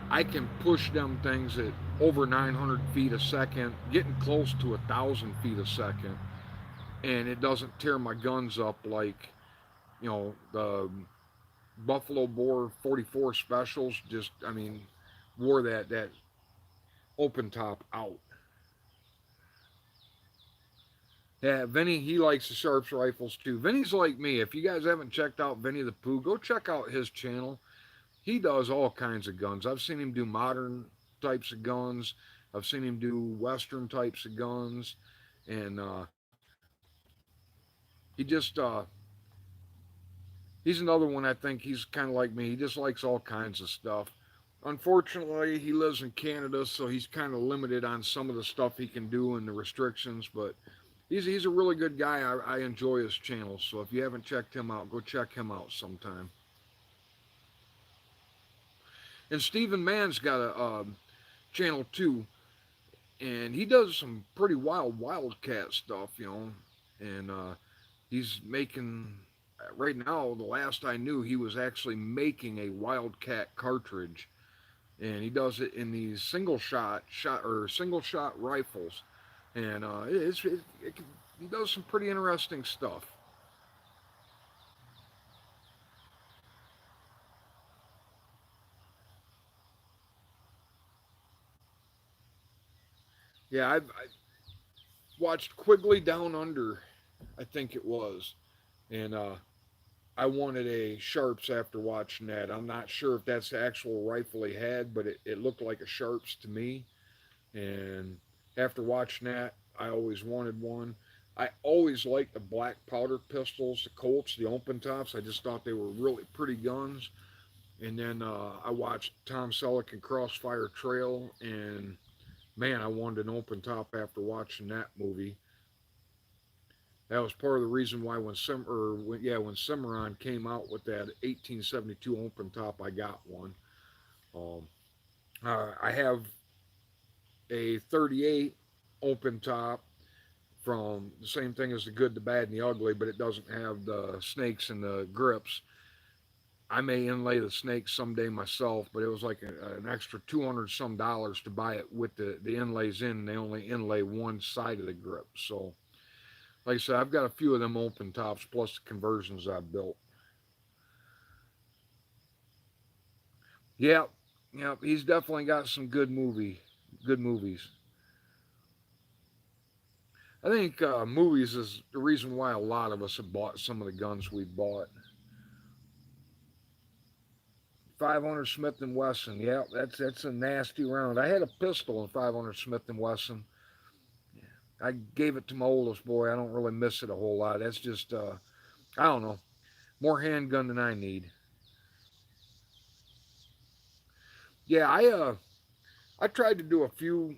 I can push them things at over 900 feet a second, getting close to 1,000 feet a second, and it doesn't tear my guns up like, the Buffalo Bore 44 specials. Just, I mean, wore that open top out. Yeah, Vinny, he likes the Sharps rifles too. Vinny's like me. If you guys haven't checked out Vinny the Pooh, go check out his channel. He does all kinds of guns. I've seen him do modern types of guns. I've seen him do Western types of guns, and he just he's another one. I think he's kind of like me. He just likes all kinds of stuff. Unfortunately, he lives in Canada, so he's kind of limited on some of the stuff he can do and the restrictions. But he's a really good guy. I enjoy his channel. So if you haven't checked him out, go check him out sometime. And Stephen Mann's got a channel too, and he does some pretty wildcat stuff. And he's making right now. The last I knew, he was actually making a wildcat cartridge, and he does it in these single shot rifles, and he does some pretty interesting stuff. Yeah, I watched Quigley Down Under, I think it was, and I wanted a Sharps after watching that. I'm not sure if that's the actual rifle he had, but it looked like a Sharps to me. And after watching that, I always wanted one. I always liked the black powder pistols, the Colts, the open tops. I just thought they were really pretty guns. And then I watched Tom Selleck and Crossfire Trail, and man, I wanted an open top after watching that movie. That was part of the reason why when Cimarron came out with that 1872 open top, I got one. Um, I have a 38 open top from the same thing as the good, the bad, and the ugly, but it doesn't have the snakes and the grips. I may inlay the snakes someday myself, but it was like an extra $200 to buy it with the inlays in. And they only inlay one side of the grip. So, like I said, I've got a few of them open tops plus the conversions I built. Yeah, yeah, he's definitely got some good movies. I think movies is the reason why a lot of us have bought some of the guns we bought. 500 Smith and Wesson. Yeah, that's a nasty round. I had a pistol in 500 Smith and Wesson. I gave it to my oldest boy. I don't really miss it a whole lot. That's just I don't know, more handgun than I need. Yeah, I tried to do a few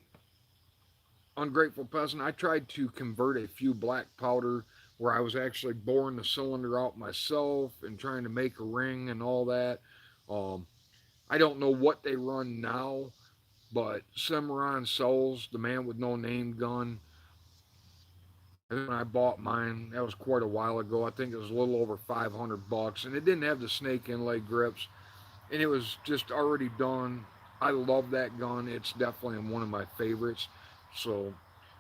ungrateful peasant. I tried to convert a few black powder where I was actually boring the cylinder out myself and trying to make a ring and all that. Um, I don't know what they run now, but Cimarron sells the man with no name gun. When I bought mine, that was quite a while ago. I think it was a little over $500, and it didn't have the snake inlay grips, and it was just already done. I love that gun. It's definitely one of my favorites. So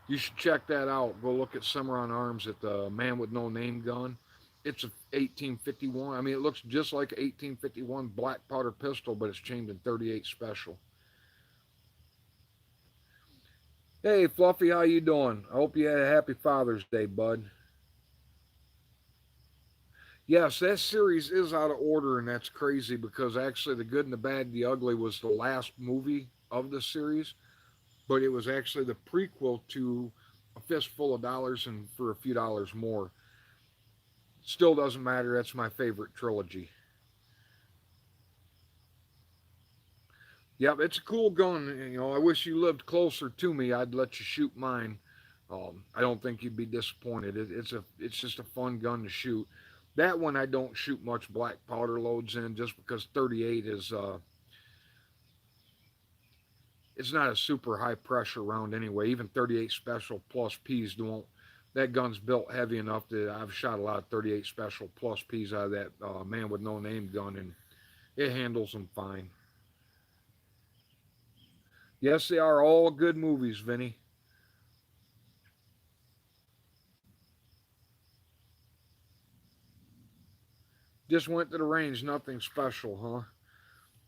you should check that out. Go look at Cimarron Arms at the Man with No Name gun. It's a 1851. I mean, it looks just like an 1851 black powder pistol, but it's chained in 38 special. Hey, Fluffy, how you doing? I hope you had a happy Father's Day, bud. Yes, that series is out of order, and that's crazy because actually, The Good and the Bad and the Ugly was the last movie of the series, but it was actually the prequel to a fistful of dollars and for a few dollars more. Still doesn't matter. That's my favorite trilogy. Yep, it's a cool gun. You know, I wish you lived closer to me. I'd let you shoot mine. I don't think you'd be disappointed. It's just a fun gun to shoot. That one I don't shoot much black powder loads in, just because 38 is it's not a super high pressure round anyway. Even 38 Special Plus Ps don't. That gun's built heavy enough that I've shot a lot of 38 Special Plus Ps out of that Man with No Name gun, and it handles them fine. Yes, they are all good movies, Vinny. Just went to the range, nothing special, huh?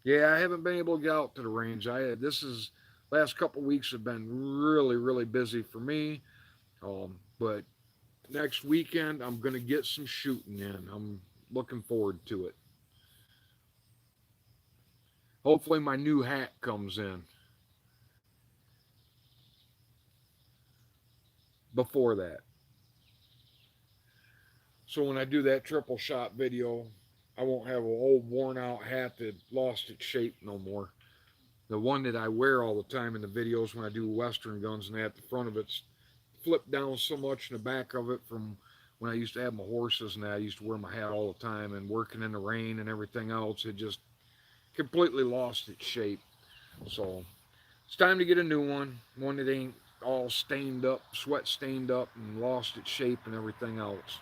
Yeah, I haven't been able to get out to the range. This is last couple of weeks have been really busy for me. But next weekend I'm gonna get some shooting in. I'm looking forward to it. Hopefully my new hat comes in before that. So when I do that triple shot video, I won't have an old worn out hat that lost its shape no more. The one that I wear all the time in the videos when I do Western guns and that, the front of it's flipped down so much in the back of it from when I used to have my horses and that. I used to wear my hat all the time, and working in the rain and everything else, it just completely lost its shape. So it's time to get a new one that ain't all stained up, sweat stained up, and lost its shape and everything else.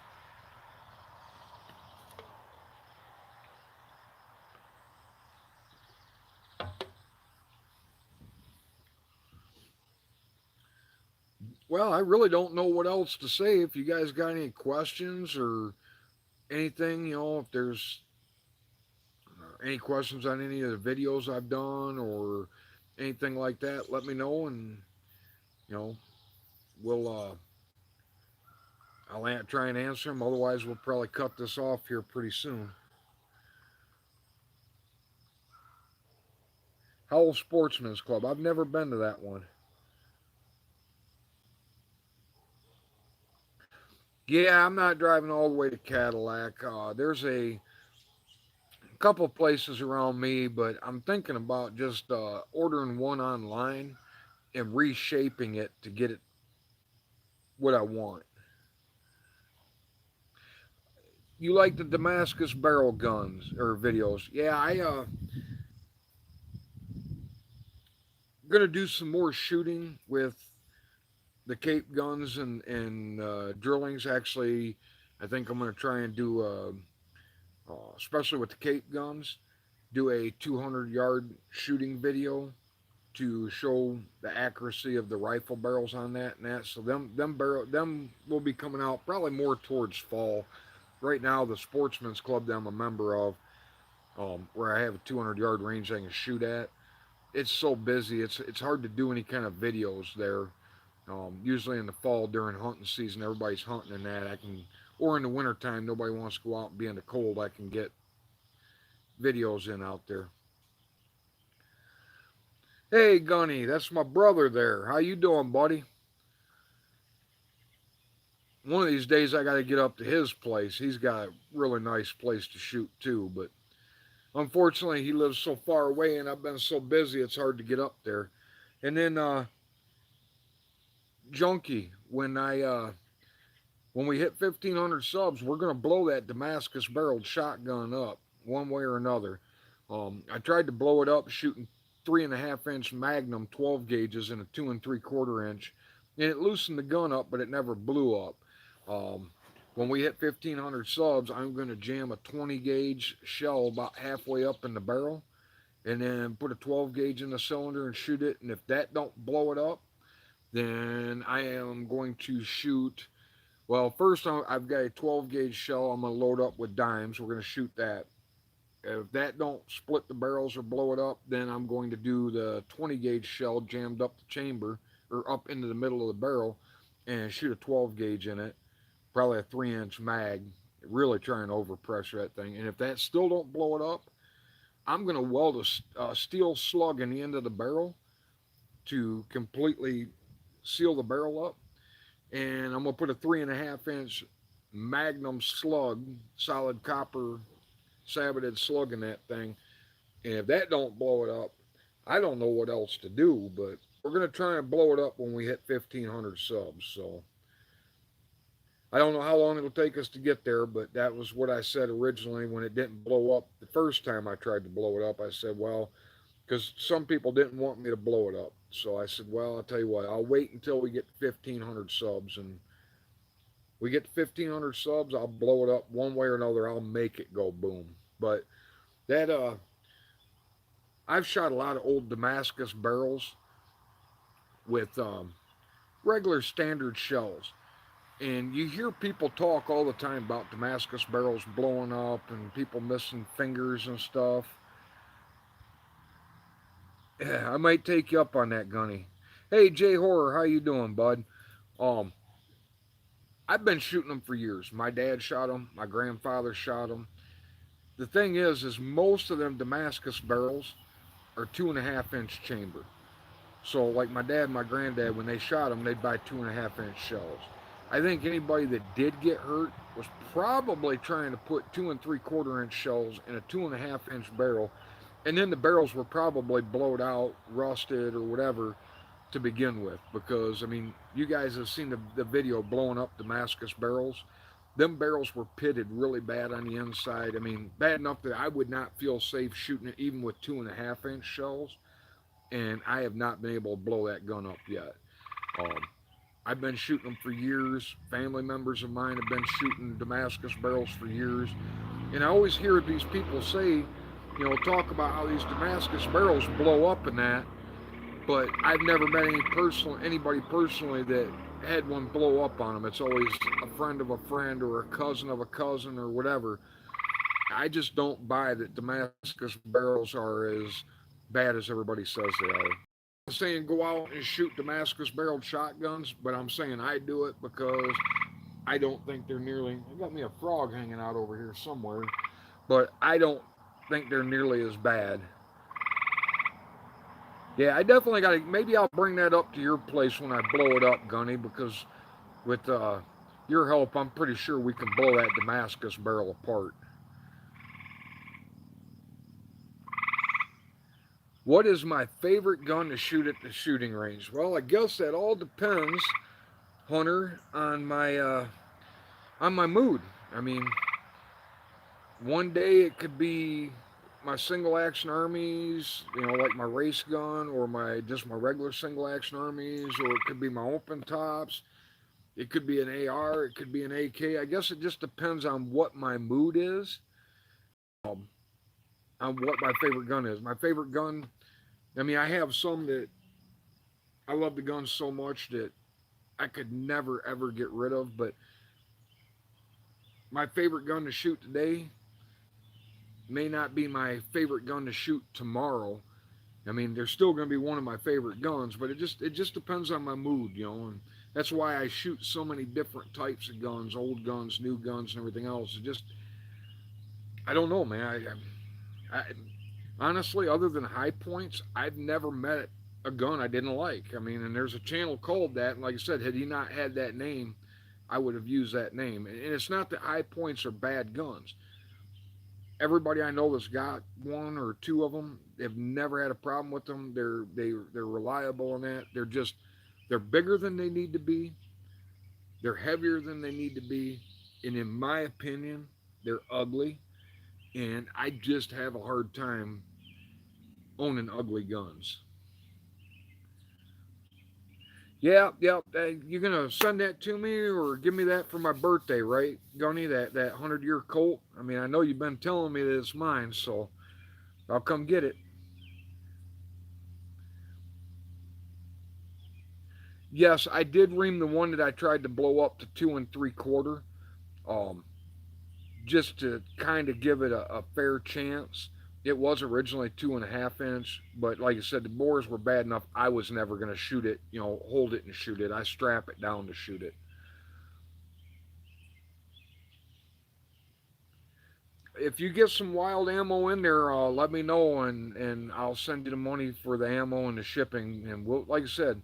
Well, I really don't know what else to say. If you guys got any questions or anything, if there's any questions on any of the videos I've done or anything like that, let me know, and you know we'll I'll try and answer them. Otherwise, we'll probably cut this off here pretty soon. Howell Sportsman's Club. I've never been to that one. Yeah, I'm not driving all the way to Cadillac. There's a couple of places around me, but I'm thinking about just ordering one online and reshaping it to get it what I want. You like the Damascus barrel guns or videos? Yeah, I gonna do some more shooting with the Cape guns and drillings. Actually, I think I'm gonna try and do especially with the Cape guns, do a 200-yard shooting video to show the accuracy of the rifle barrels on that and that. So them will be coming out probably more towards fall. Right now, the Sportsman's Club that I'm a member of, where I have a 200-yard range I can shoot at, it's so busy. It's hard to do any kind of videos there. Usually in the fall during hunting season, everybody's hunting and that. Or in the wintertime, nobody wants to go out and be in the cold. I can get videos in out there. Hey, Gunny, that's my brother there. How you doing, buddy? One of these days, I got to get up to his place. He's got a really nice place to shoot too, but unfortunately, he lives so far away, and I've been so busy, it's hard to get up there. And then Junkie, when we hit 1,500 subs, we're gonna blow that Damascus barreled shotgun up one way or another. I tried to blow it up shooting 3.5-inch Magnum 12 gauges in a 2 3/4 inch, and it loosened the gun up, but it never blew up. Um, when we hit 1,500 subs, I'm going to jam a 20 gauge shell about halfway up in the barrel, and then put a 12 gauge in the cylinder and shoot it. And if that don't blow it up, then I am going to shoot. Well, first I've got a 12 gauge shell I'm going to load up with dimes. We're going to shoot that. If that don't split the barrels or blow it up, then I'm going to do the 20 gauge shell jammed up the chamber or up into the middle of the barrel and shoot a 12 gauge in it, probably a 3-inch mag, really try and overpressure that thing. And if that still don't blow it up, I'm going to weld a steel slug in the end of the barrel to completely seal the barrel up. and I'm gonna put a 3.5 inch Magnum slug, solid copper saboted slug in that thing. And if that don't blow it up, I don't know what else to do. But we're gonna try and blow it up when we hit 1,500 subs. So I don't know how long it'll take us to get there, but that was what I said originally when it didn't blow up the first time I tried to blow it up. I said, well, because some people didn't want me to blow it up. So I said, well, I'll tell you what, I'll wait until we get 1,500 subs. And we get to 1,500 subs, I'll blow it up one way or another. I'll make it go boom. But that, I've shot a lot of old Damascus barrels with regular standard shells. And you hear people talk all the time about Damascus barrels blowing up and people missing fingers and stuff. Yeah, I might take you up on that, Gunny. Hey, Jay Horror, how you doing, bud? Um, I've been shooting them for years. My dad shot them. My grandfather shot them. The thing is most of them Damascus barrels are 2.5 inch chamber. So, like my dad and my granddad, when they shot them, they'd buy 2.5 inch shells. I think anybody that did get hurt was probably trying to put 2 and 3/4 inch shells in a 2.5 inch barrel, and then the barrels were probably blowed out, rusted, or whatever to begin with. Because I mean, you guys have seen the video blowing up Damascus barrels. Them barrels were pitted really bad on the inside. I mean, bad enough that I would not feel safe shooting it even with 2.5 inch shells. And I have not been able to blow that gun up yet. Um, I've been shooting them for years. Family members of mine have been shooting Damascus barrels for years. And I always hear these people say, talk about how these Damascus barrels blow up and that. But I've never met anybody personally that had one blow up on them. It's always a friend of a friend or a cousin of a cousin or whatever. I just don't buy that Damascus barrels are as bad as everybody says they are. I'm saying go out and shoot Damascus barreled shotguns, but I'm saying I do it because I don't think they're nearly. I got me a frog hanging out over here somewhere, but I don't think they're nearly as bad. Yeah, I definitely got to. Maybe I'll bring that up to your place when I blow it up, Gunny, because with your help, I'm pretty sure we can blow that Damascus barrel apart. What is my favorite gun to shoot at the shooting range? Well, I guess that all depends, Hunter, on my mood. I mean, one day it could be my single action armies, like my race gun, or my regular single action armies, or it could be my open tops. It could be an AR, it could be an AK. I guess it just depends on what my mood is, um, on what my favorite gun is. My favorite gun, I mean, I have some that I love the gun so much that I could never ever get rid of, but my favorite gun to shoot today may not be my favorite gun to shoot tomorrow. I mean, they're still going to be one of my favorite guns, but it just depends on my mood. And that's why I shoot so many different types of guns, old guns, new guns, and everything else. It just I don't know, man. I honestly, other than high points, I've never met a gun I didn't like. I mean, and there's a channel called that, and like I said, had he not had that name, I would have used that name. And it's not that high points are bad guns. Everybody I know that's got one or two of them have never had a problem with them. They're reliable in that. They're bigger than they need to be. They're heavier than they need to be, and in my opinion, they're ugly. And I just have a hard time owning ugly guns. Yeah, yeah. You're gonna send that to me or give me that for my birthday, right, Gunny? That 100-year Colt. I mean, I know you've been telling me that it's mine, so I'll come get it. Yes, I did ream the one that I tried to blow up to 2 and 3/4, um, just to kind of give it a fair chance. It was originally 2.5 inch, but like I said, the bores were bad enough. I was never going to shoot it, hold it and shoot it. I strap it down to shoot it. If you get some wild ammo in there, let me know and I'll send you the money for the ammo and the shipping. And we'll, like I said,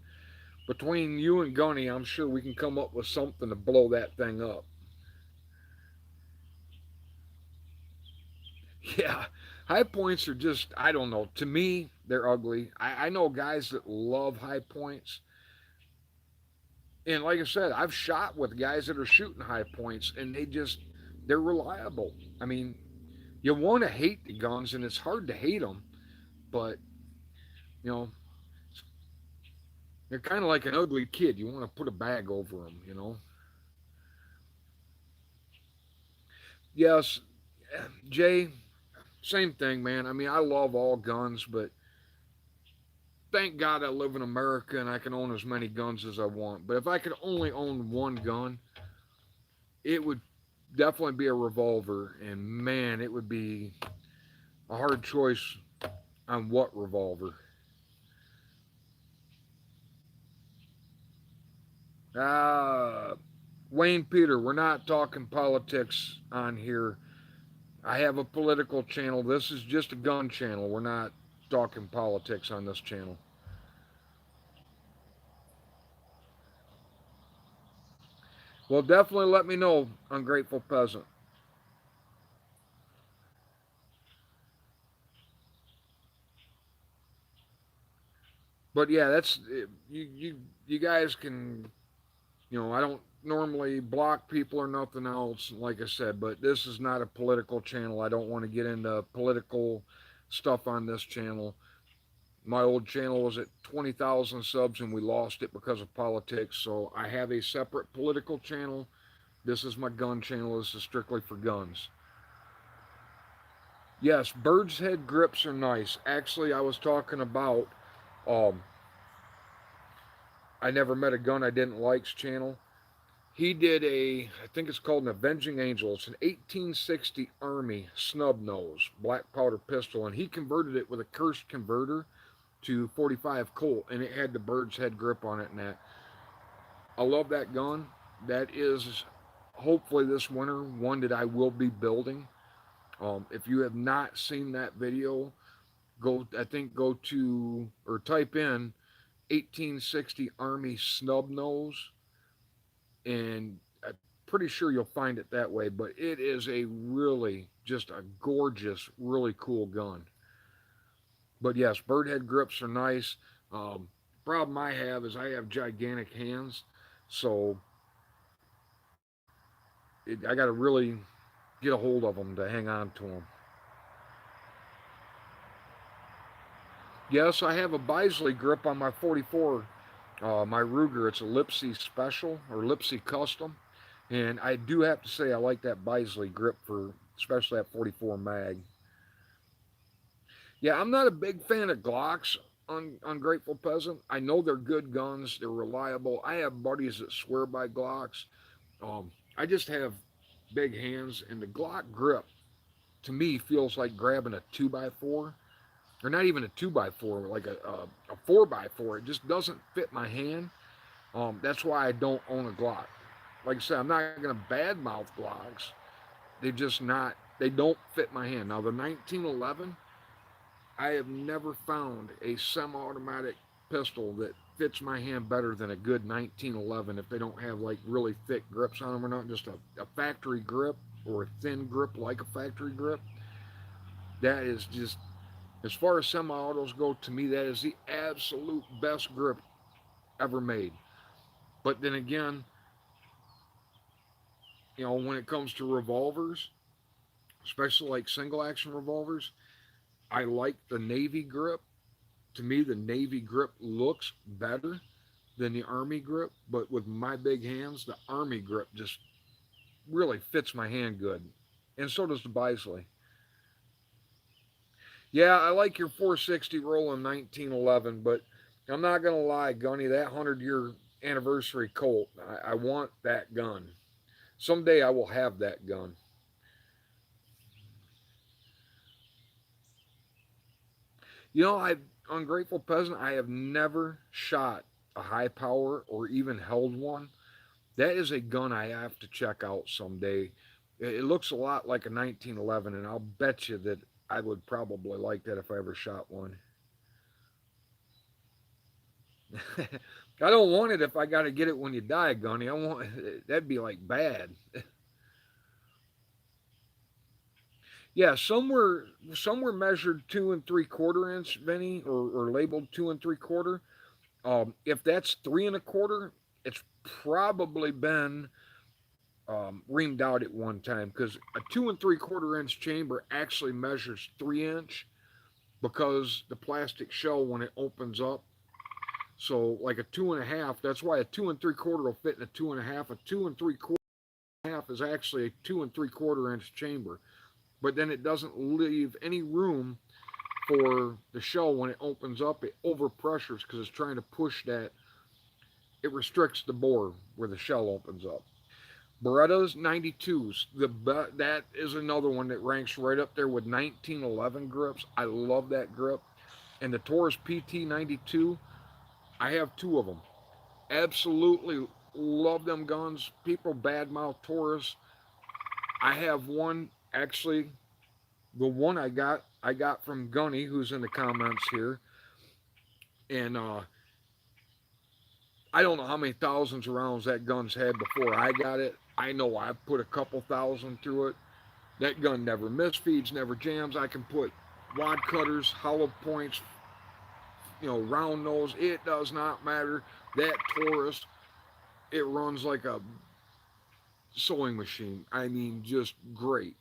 Between you and Gunny, I'm sure we can come up with something to blow that thing up. Yeah, high points are just, I don't know. To me, they're ugly. I know guys that love high points. And like I said, I've shot with guys that are shooting high points and they're reliable. I mean, you want to hate the guns and it's hard to hate them, but, you know, they're kind of like an ugly kid. You want to put a bag over them. Yes, Jay, same thing, man. I mean, I love all guns, but thank God I live in America and I can own as many guns as I want. But if I could only own one gun, it would definitely be a revolver. And man, it would be a hard choice on what revolver. Uh, Wayne Peter, we're not talking politics on here. I have a political channel. This is just a gun channel. We're not talking politics on this channel. Well, definitely let me know, Ungrateful Peasant. But yeah, that's you guys can, I don't normally block people or nothing else, like I said, but this is not a political channel. I don't want to get into political stuff on this channel. My old channel was at 20,000 subs and we lost it because of politics. So I have a separate political channel. This is my gun channel. This is strictly for guns. Yes, bird's head grips are nice. Actually, I was talking about um, I never met a gun I didn't like's channel. He did I think it's called an Avenging Angel. It's an 1860 Army snub nose black powder pistol, and he converted it with a cursed converter to 45 Colt, and it had the bird's head grip on it. And that I love that gun. That is hopefully this winter one that I will be building. If you have not seen that video, go to or type in 1860 Army snub nose, and I'm pretty sure you'll find it that way. But it is a really just a gorgeous, really cool gun. But yes, bird head grips are nice. Problem I have is I have gigantic hands, so I got to really get a hold of them to hang on to them. Yes, I have a Bisley grip on my 44, my Ruger. It's a Lipsy Special or Lipsy Custom, and I do have to say I like that Bisley grip for especially that 44 mag. Yeah, I'm not a big fan of Glocks on Grateful Peasant. I know they're good guns, they're reliable. I have buddies that swear by Glocks. I just have big hands, and the Glock grip to me feels like grabbing a 2x4, or not even a 2x4, like a 4x4. It just doesn't fit my hand. That's why I don't own a Glock. Like I said, I'm not going to badmouth Glocks. They don't fit my hand. Now, the 1911, I have never found a semi automatic pistol that fits my hand better than a good 1911 if they don't have like really thick grips on them or not just a factory grip or a thin grip like a factory grip. That is just, as far as semi autos go, to me, that is the absolute best grip ever made. But then again, when it comes to revolvers, especially like single action revolvers, I like the Navy grip. To me, the Navy grip looks better than the Army grip, but with my big hands, the Army grip just really fits my hand good. And so does the Bisley. Yeah, I like your 460 Roland 1911, but I'm not going to lie, Gunny, that 100-year anniversary Colt, I want that gun. Someday I will have that gun. I Ungrateful Peasant, I have never shot a high power or even held one. That is a gun I have to check out someday. It looks a lot like a 1911, and I'll bet you that I would probably like that if I ever shot one. I don't want it if I got to get it when you die, Gunny. I want that'd be like bad. Yeah, some were measured 2 3/4 inch, Vinny, or labeled 2 3/4. If that's 3 1/4, it's probably been reamed out at one time because a 2 3/4 inch chamber actually measures 3 inch because the plastic shell when it opens up. So like a 2 1/2, that's why a 2 3/4 will fit in a 2 1/2. A 2 3/4 is actually a 2 3/4 inch chamber, but then it doesn't leave any room for the shell when it opens up. It overpressures because it's trying to push that. It restricts the bore where the shell opens up. Berettas 92s. That is another one that ranks right up there with 1911 grips. I love that grip. And the Taurus PT 92. I have two of them. Absolutely love them guns. People badmouth Taurus. I have one actually. The one I got from Gunny, who's in the comments here, and I don't know how many thousands of rounds that gun's had before I got it. I know I've put a couple thousand through it. That gun never misfeeds, never jams. I can put wad cutters, hollow points, round nose. It does not matter. That Taurus, it runs like a sewing machine. I mean, just great.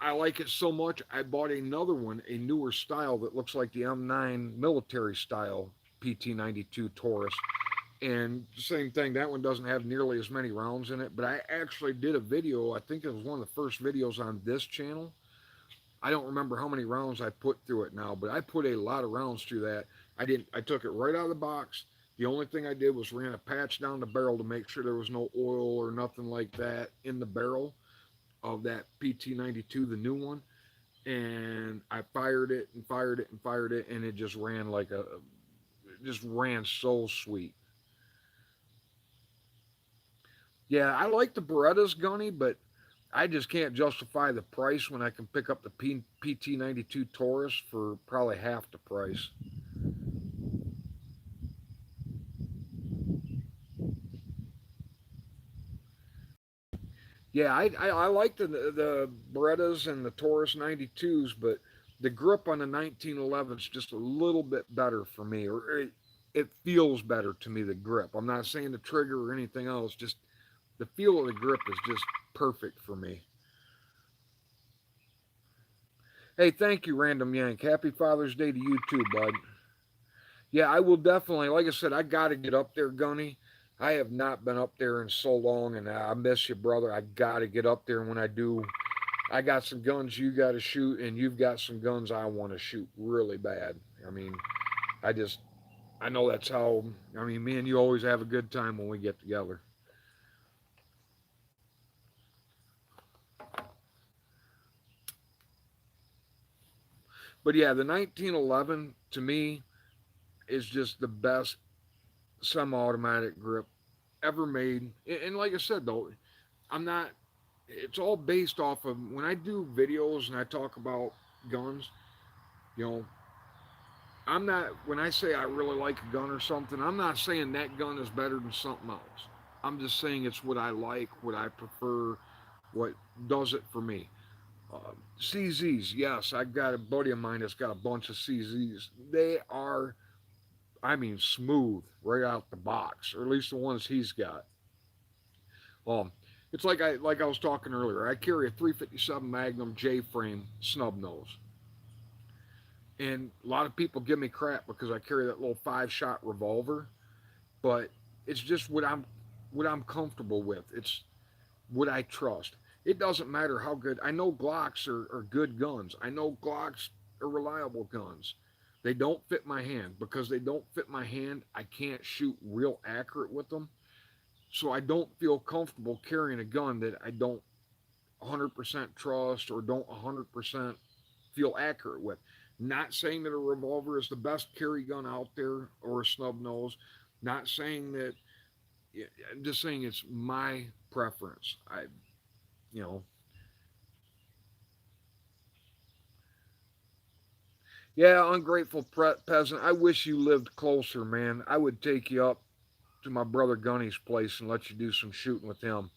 I like it so much. I bought another one, a newer style that looks like the M9 military style PT92 Taurus. And same thing, that one doesn't have nearly as many rounds in it. But I actually did a video. I think it was one of the first videos on this channel. I don't remember how many rounds I put through it now, but I put a lot of rounds through that. I didn't. I took it right out of the box. The only thing I did was ran a patch down the barrel to make sure there was no oil or nothing like that in the barrel of that PT92, the new one. And I fired it and fired it and fired it, and it just ran it just ran so sweet. Yeah, I like the Berettas, Gunny, but I just can't justify the price when I can pick up the PT92 Taurus for probably half the price. Yeah, I like the Berettas and the Taurus 92s, but the grip on the 1911 is just a little bit better for me, or it feels better to me, the grip. I'm not saying the trigger or anything else, just the feel of the grip is just perfect for me. Hey, thank you, Random Yank. Happy Father's Day to you too, bud. Yeah, I will definitely. Like I said, I got to get up there, Gunny. I have not been up there in so long, and I miss you, brother. I got to get up there. And when I do, I got some guns you got to shoot, and you've got some guns I want to shoot really bad. I mean, I just, I know that's how. I mean, me and you always have a good time when we get together. But yeah, the 1911 to me is just the best semi-automatic grip ever made. And like I said, though, I'm not. It's all based off of when I do videos and I talk about guns. You know, I'm not. When I say I really like a gun or something, I'm not saying that gun is better than something else. I'm just saying it's what I like, what I prefer, what does it for me. CZs, yes, I got a buddy of mine that's got a bunch of CZs. They are, I mean, smooth right out the box, or at least the ones he's got. Um, it's like I was talking earlier. I carry a 357 Magnum J frame snub nose, and a lot of people give me crap because I carry that little 5 shot revolver. But it's just what I'm comfortable with. It's what I trust. It doesn't matter how good. I know Glocks are good guns. I know Glocks are reliable guns. They don't fit my hand. Because they don't fit my hand, I can't shoot real accurate with them. So I don't feel comfortable carrying a gun that I don't 100% trust or don't 100% feel accurate with. Not saying that a revolver is the best carry gun out there or a snub nose. Not saying that. I'm just saying it's my preference. You know, yeah, ungrateful peasant. I wish you lived closer, man. I would take you up. to my brother Gunny's place and let you do some shooting with him.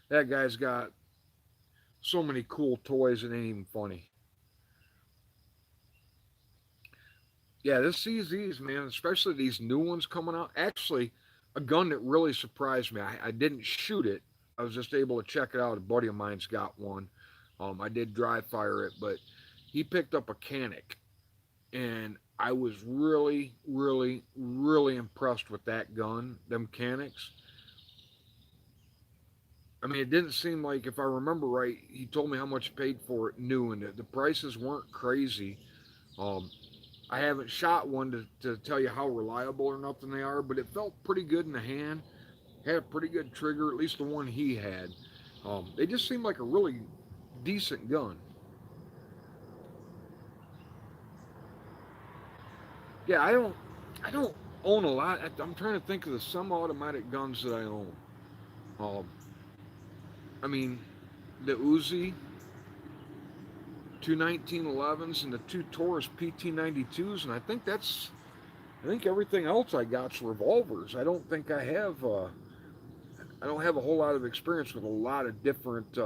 That guy's got so many cool toys, it ain't even funny. Yeah, this CZs, man, especially these new ones coming out. Actually, a gun that really surprised me. I didn't shoot it. I was just able to check it out. A buddy of mine's got one. I did dry fire it, but he picked up a Canic, and I was really, really, really impressed with that gun. Them Canics. I mean, it didn't seem like, if I remember right, he told me how much he paid for it new, and the prices weren't crazy. Um, I haven't shot one to tell you how reliable or nothing they are, but it felt pretty good in the hand. Had a pretty good trigger, at least the one he had. They just seemed like a really decent gun. Yeah, I don't own a lot. I'm trying to think of the semi-automatic guns that I own. Um, I mean, the Uzi, two 1911s, and the two Taurus PT92s, and I think everything else I got's revolvers. I don't have a whole lot of experience with a lot of different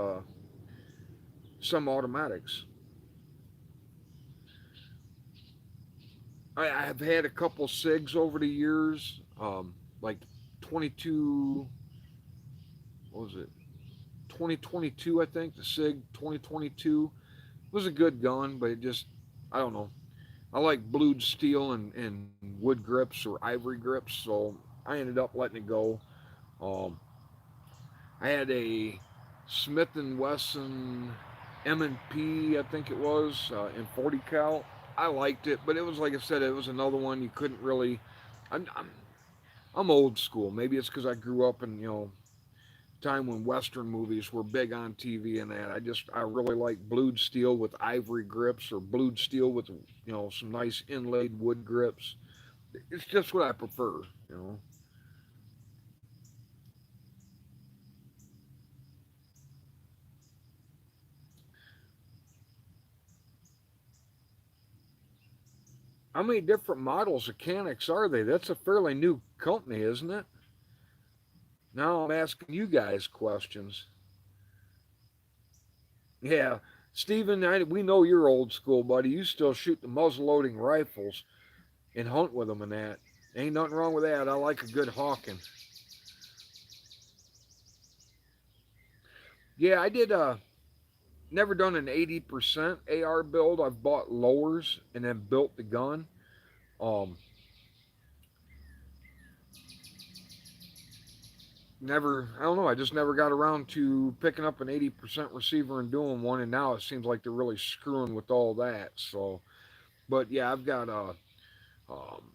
semi-automatics. I have had a couple SIGs over the years, like 22. What was it? 2022, I think. The SIG 2022 was a good gun, but it just, I don't know. I like blued steel and wood grips or ivory grips, so I ended up letting it go. Um, I had a Smith and Wesson M&P, I think it was, in 40 cal. I liked it, but it was, like I said, it was another one you couldn't really. I'm I'm, I'm old school. Maybe it's because I grew up in time when Western movies were big on TV and that. I really like blued steel with ivory grips or blued steel with some nice inlaid wood grips. It's just what I prefer. You know. How many different models of Canucks are they? That's a fairly new company, isn't it? Now I'm asking you guys questions. Yeah, Stephen, we know you're old school, buddy. You still shoot the muzzle loading rifles and hunt with them and that. Ain't nothing wrong with that. I like a good hawking. Yeah, I did. Never done an 80% AR build. I've bought lowers and then built the gun. Um, never. I don't know. I just never got around to picking up an 80% receiver and doing one. And now it seems like they're really screwing with all that. So, but yeah, I've got a um,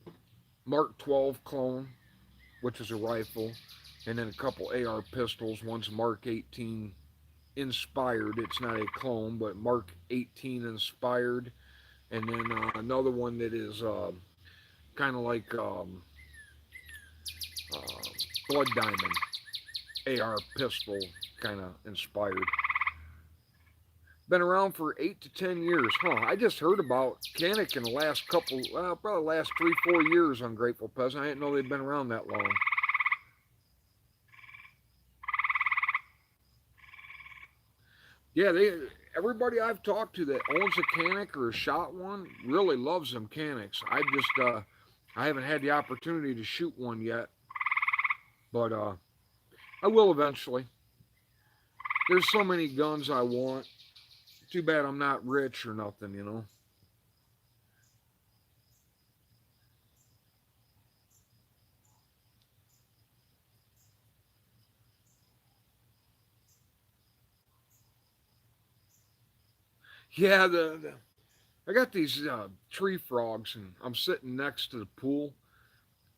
Mark 12 clone, which is a rifle, and then a couple AR pistols. One's Mark 18 inspired. It's not a clone, but Mark 18 inspired. And then another one that is kind of like uh, Blood Diamond AR pistol, kind of inspired. Been around for 8 to 10 years, huh? I just heard about Canic in the last couple, probably the last 3, 4 years on Grateful Peasant. I didn't know they'd been around that long. Yeah, they everybody I've talked to that owns a Canic or a shot one really loves them Canics. I haven't had the opportunity to shoot one yet, but I will eventually. There's so many guns I want. Too bad I'm not rich or nothing. Yeah, the I got these tree frogs, and I'm sitting next to the pool,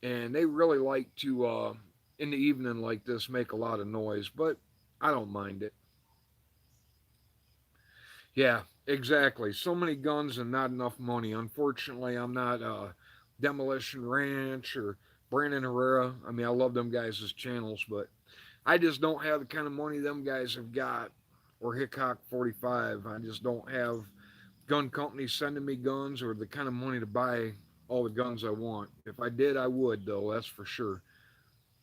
and they really like to in the evening like this make a lot of noise, but I don't mind it. Yeah, exactly. So many guns and not enough money. Unfortunately, I'm not Demolition Ranch or Brandon Herrera. I mean, I love them guys' channels, but I just don't have the kind of money them guys have got, or Hickok 45. I just don't have gun companies sending me guns or the kind of money to buy all the guns I want. If I did, I would, though, that's for sure.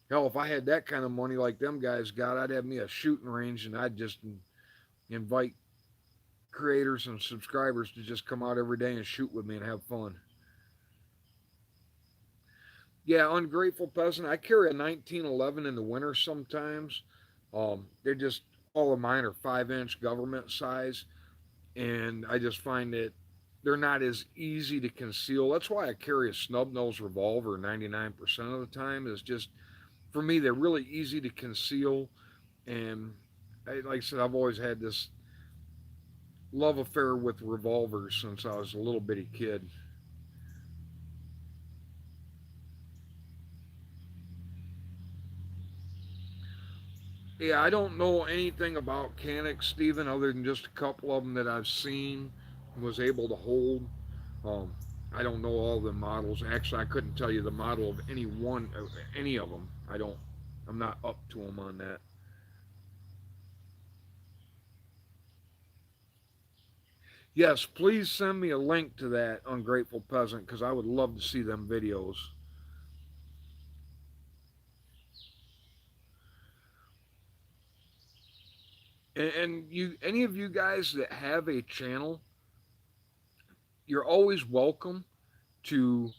Hell, if I had that kind of money like them guys got, I'd have me a shooting range, and I'd just invite creators and subscribers to just come out every day and shoot with me and have fun. Yeah, Ungrateful Peasant. I carry a 1911 in the winter sometimes. They're just all of mine are 5-inch government size, and I just find that they're not as easy to conceal. That's why I carry a snub nose revolver 99% of the time. Is just for me they're really easy to conceal, and like I said, I've always had this love affair with revolvers since I was a little bitty kid. Yeah, I don't know anything about Canucks, Steven, other than just a couple of them that I've seen and was able to hold. Um, I don't know all the models. Actually, I couldn't tell you the model of any of them. I don't. I'm not up to them on that. Yes, please send me a link to that Ungrateful Peasant because I would love to see them videos. And you, any of you guys that have a channel, you're always welcome to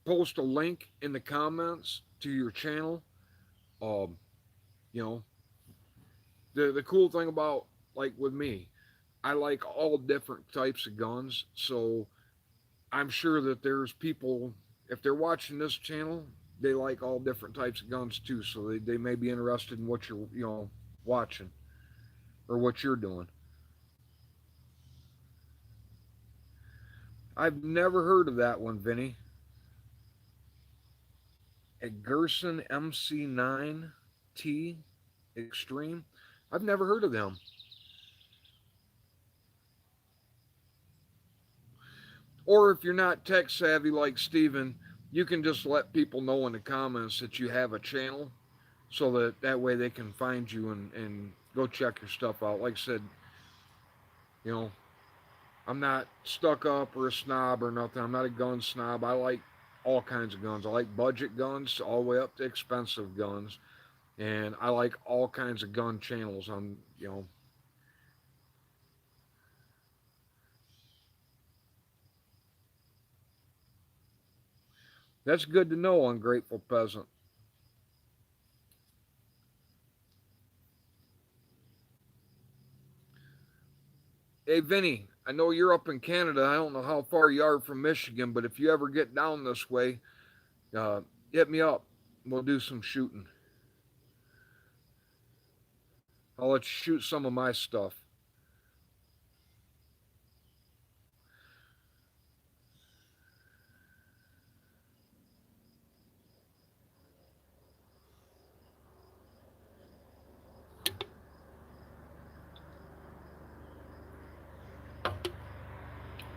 post a link in the comments to your channel. Um, you know, the cool thing about like with me, I like all different types of guns. So I'm sure that there's people if they're watching this channel, they like all different types of guns too. So they may be interested in what you're watching or what you're doing. I've never heard of that one, Vinny. A Gerson MC9T Extreme. I've never heard of them. Or if you're not tech savvy like Steven, you can just let people know in the comments that you have a channel so that way they can find you and go check your stuff out. Like I said, you know, I'm not stuck up or a snob or nothing. I'm not a gun snob. I like all kinds of guns. I like budget guns all the way up to expensive guns. And I like all kinds of gun channels on, that's good to know, Ungrateful Peasant. Hey, Vinny, I know you're up in Canada. I don't know how far you are from Michigan, but if you ever get down this way, uh, hit me up. We'll do some shooting. I'll let you shoot some of my stuff.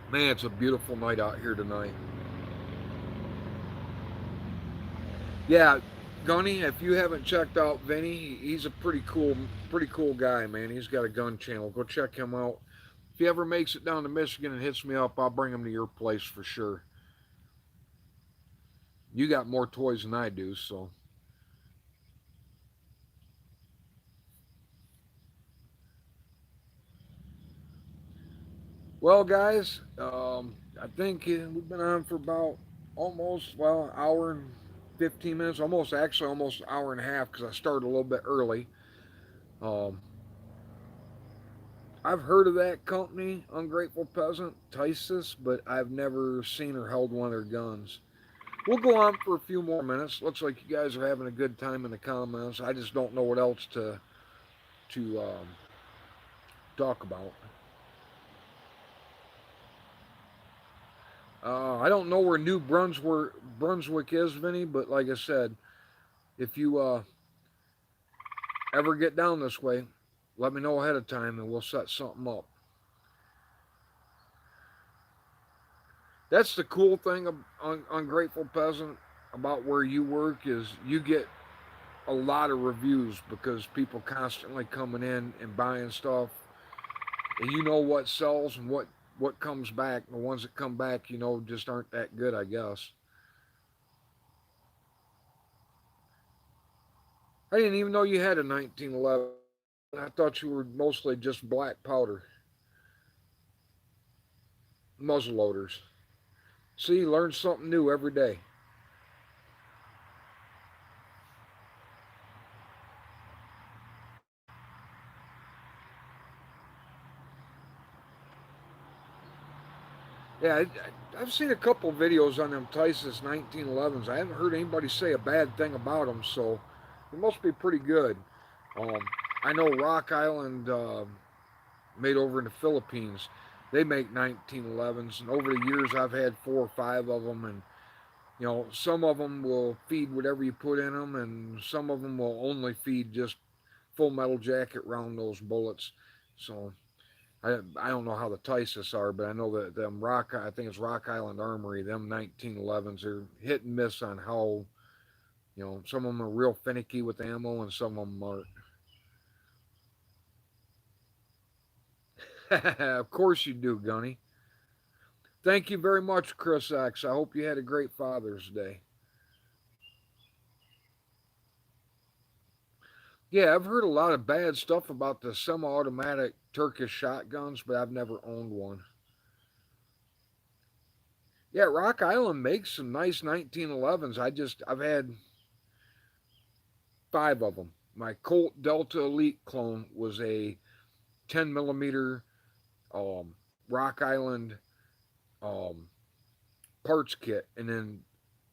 Man, it's a beautiful night out here tonight. Yeah, Gunny, if you haven't checked out Vinny, he's a pretty cool guy, man. He's got a gun channel. Go check him out. If he ever makes it down to Michigan and hits me up, I'll bring him to your place for sure. You got more toys than I do, so. Well, guys, I think we've been on for about almost hour and 15 minutes, almost an hour and a half because I started a little bit early. Um, I've heard of that company, Ungrateful Peasant, Tysus, but I've never seen or held one of their guns. We'll go on for a few more minutes. Looks like you guys are having a good time in the comments. I just don't know what else to talk about. I don't know where Brunswick is, Vinny, but like I said, if you ever get down this way, let me know ahead of time and we'll set something up. That's the cool thing on Ungrateful Peasant about where you work is you get a lot of reviews because people constantly coming in and buying stuff, and you know what sells and what comes back. The ones that come back, just aren't that good, I guess. I didn't even know you had a 1911. I thought you were mostly just black powder muzzle loaders. See, learn something new every day. Yeah, I've seen a couple videos on them Tyson's 1911s. I haven't heard anybody say a bad thing about them, so they must be pretty good. Um, I know Rock Island, made over in the Philippines, they make 1911s, and over the years I've had 4 or 5 of them, and some of them will feed whatever you put in them, and some of them will only feed just full metal jacket round those bullets. So I don't know how the Tysus are, but I know that them I think it's Rock Island Armory, them 1911s are hit and miss on how, some of them are real finicky with ammo and some of them aren't. Of course you do, Gunny. Thank you very much, Chris X. I hope you had a great Father's Day. Yeah, I've heard a lot of bad stuff about the semi-automatic Turkish shotguns, but I've never owned one. Yeah, Rock Island makes some nice 1911s. I've had 5 of them. My Colt Delta Elite clone was a 10 millimeter Rock Island um, parts kit, and then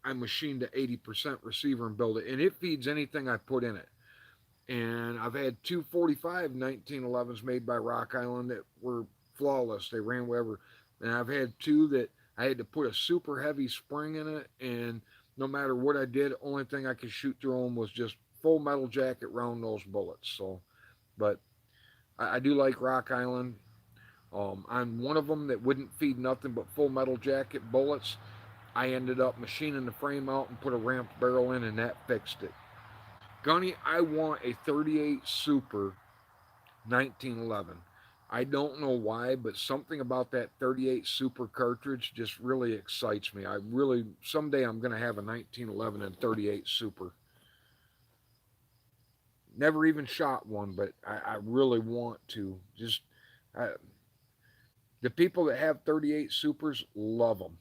I machined the 80% receiver and build it, and it feeds anything I put in it. And I've had two 45 1911s made by Rock Island that were flawless. They ran wherever. And I've had two that I had to put a super heavy spring in it, and no matter what I did, only thing I could shoot through them was just full metal jacket round nose bullets. So, but I do like Rock Island. On one of them that wouldn't feed nothing but full metal jacket bullets, I ended up machining the frame out and put a ramped barrel in, and that fixed it. Gunny, I want a 38 Super 1911. I don't know why, but something about that 38 Super cartridge just really excites me. Someday I'm going to have a 1911 and 38 Super. Never even shot one, but I really want to. Uh, the people that have 38 Supers love them.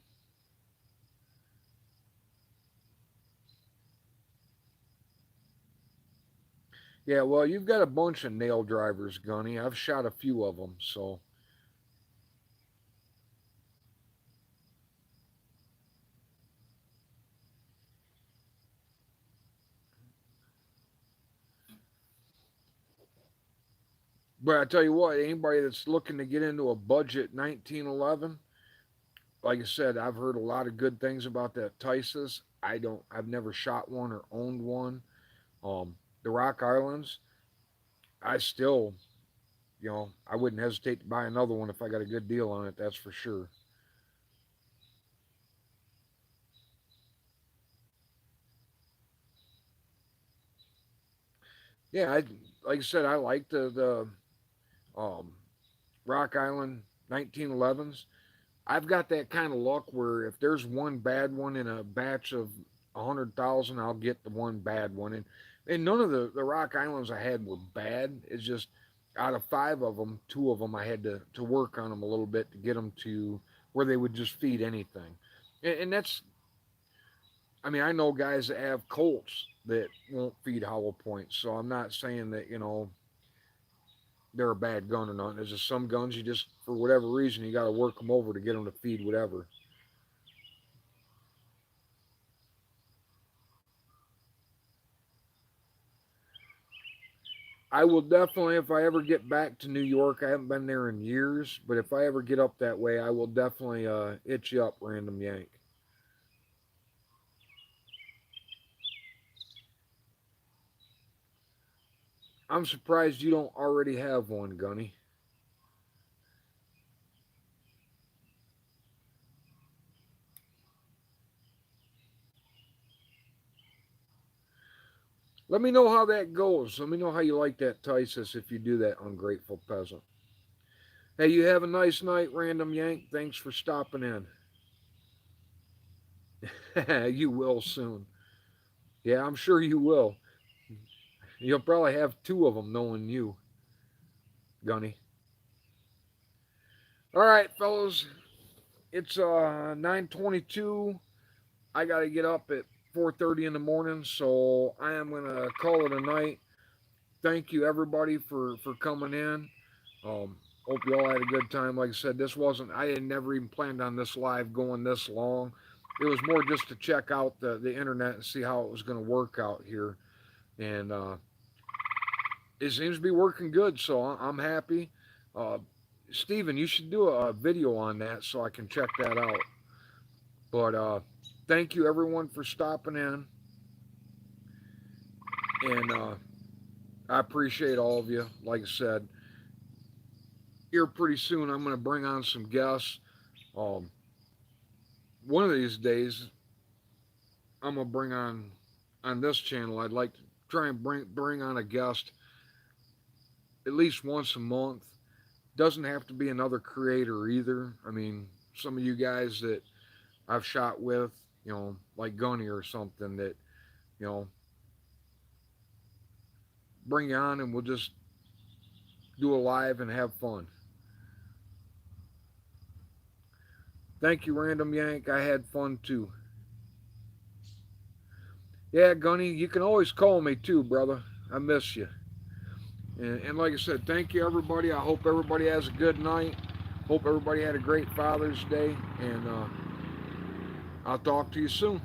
Yeah, well, you've got a bunch of nail drivers, Gunny. I've shot a few of them, so. But I tell you what, anybody that's looking to get into a budget 1911, like I said, I've heard a lot of good things about that Tysus. I've never shot one or owned one. The Rock Islands, I still, I wouldn't hesitate to buy another one if I got a good deal on it. That's for sure. Yeah, like I said, I like the Rock Island 1911s. I've got that kind of luck where if there's one bad one in a batch of 100,000, I'll get the one bad one. And none of the Rock Islands I had were bad. It's just out of 5 of them, 2 of them I had to work on them a little bit to get them to where they would just feed anything. And that's, I mean, I know guys that have Colts that won't feed hollow points. So I'm not saying that, they're a bad gun or not. There's just some guns you just, for whatever reason, you got to work them over to get them to feed whatever. I will definitely, if I ever get back to New York, I haven't been there in years, but if I ever get up that way, I will definitely hit you up, Random Yank. I'm surprised you don't already have one, Gunny. Let me know how that goes. Let me know how you like that Tysus if you do that, ungrateful peasant. Hey, you have a nice night, Random Yank. Thanks for stopping in. You will soon. Yeah, I'm sure you will. You'll probably have two of them knowing you, Gunny. All right, fellas. It's 9:22. I got to get up at 4:30 in the morning, so I am gonna call it a night. Thank you everybody for coming in. Hope you all had a good time. Like I said, this wasn't. I had never even planned on this live going this long. It was more just to check out the internet and see how it was going to work out here, and it seems to be working good. So I'm happy. Uh, Steven, you should do a video on that so I can check that out. But thank you everyone for stopping in, and I appreciate all of you. Like I said, here pretty soon I'm going to bring on some guests. Um, one of these days I'm going to bring on this channel. I'd like to try and bring on a guest at least once a month. Doesn't have to be another creator either. I mean, some of you guys that I've shot with, like Gunny or something that, you know, bring you on and we'll just do a live and have fun. Thank you, Random Yank. I had fun too. Yeah, Gunny, you can always call me too, brother. I miss you. And like I said, thank you, everybody. I hope everybody has a good night. Hope everybody had a great Father's Day. And I'll talk to you soon.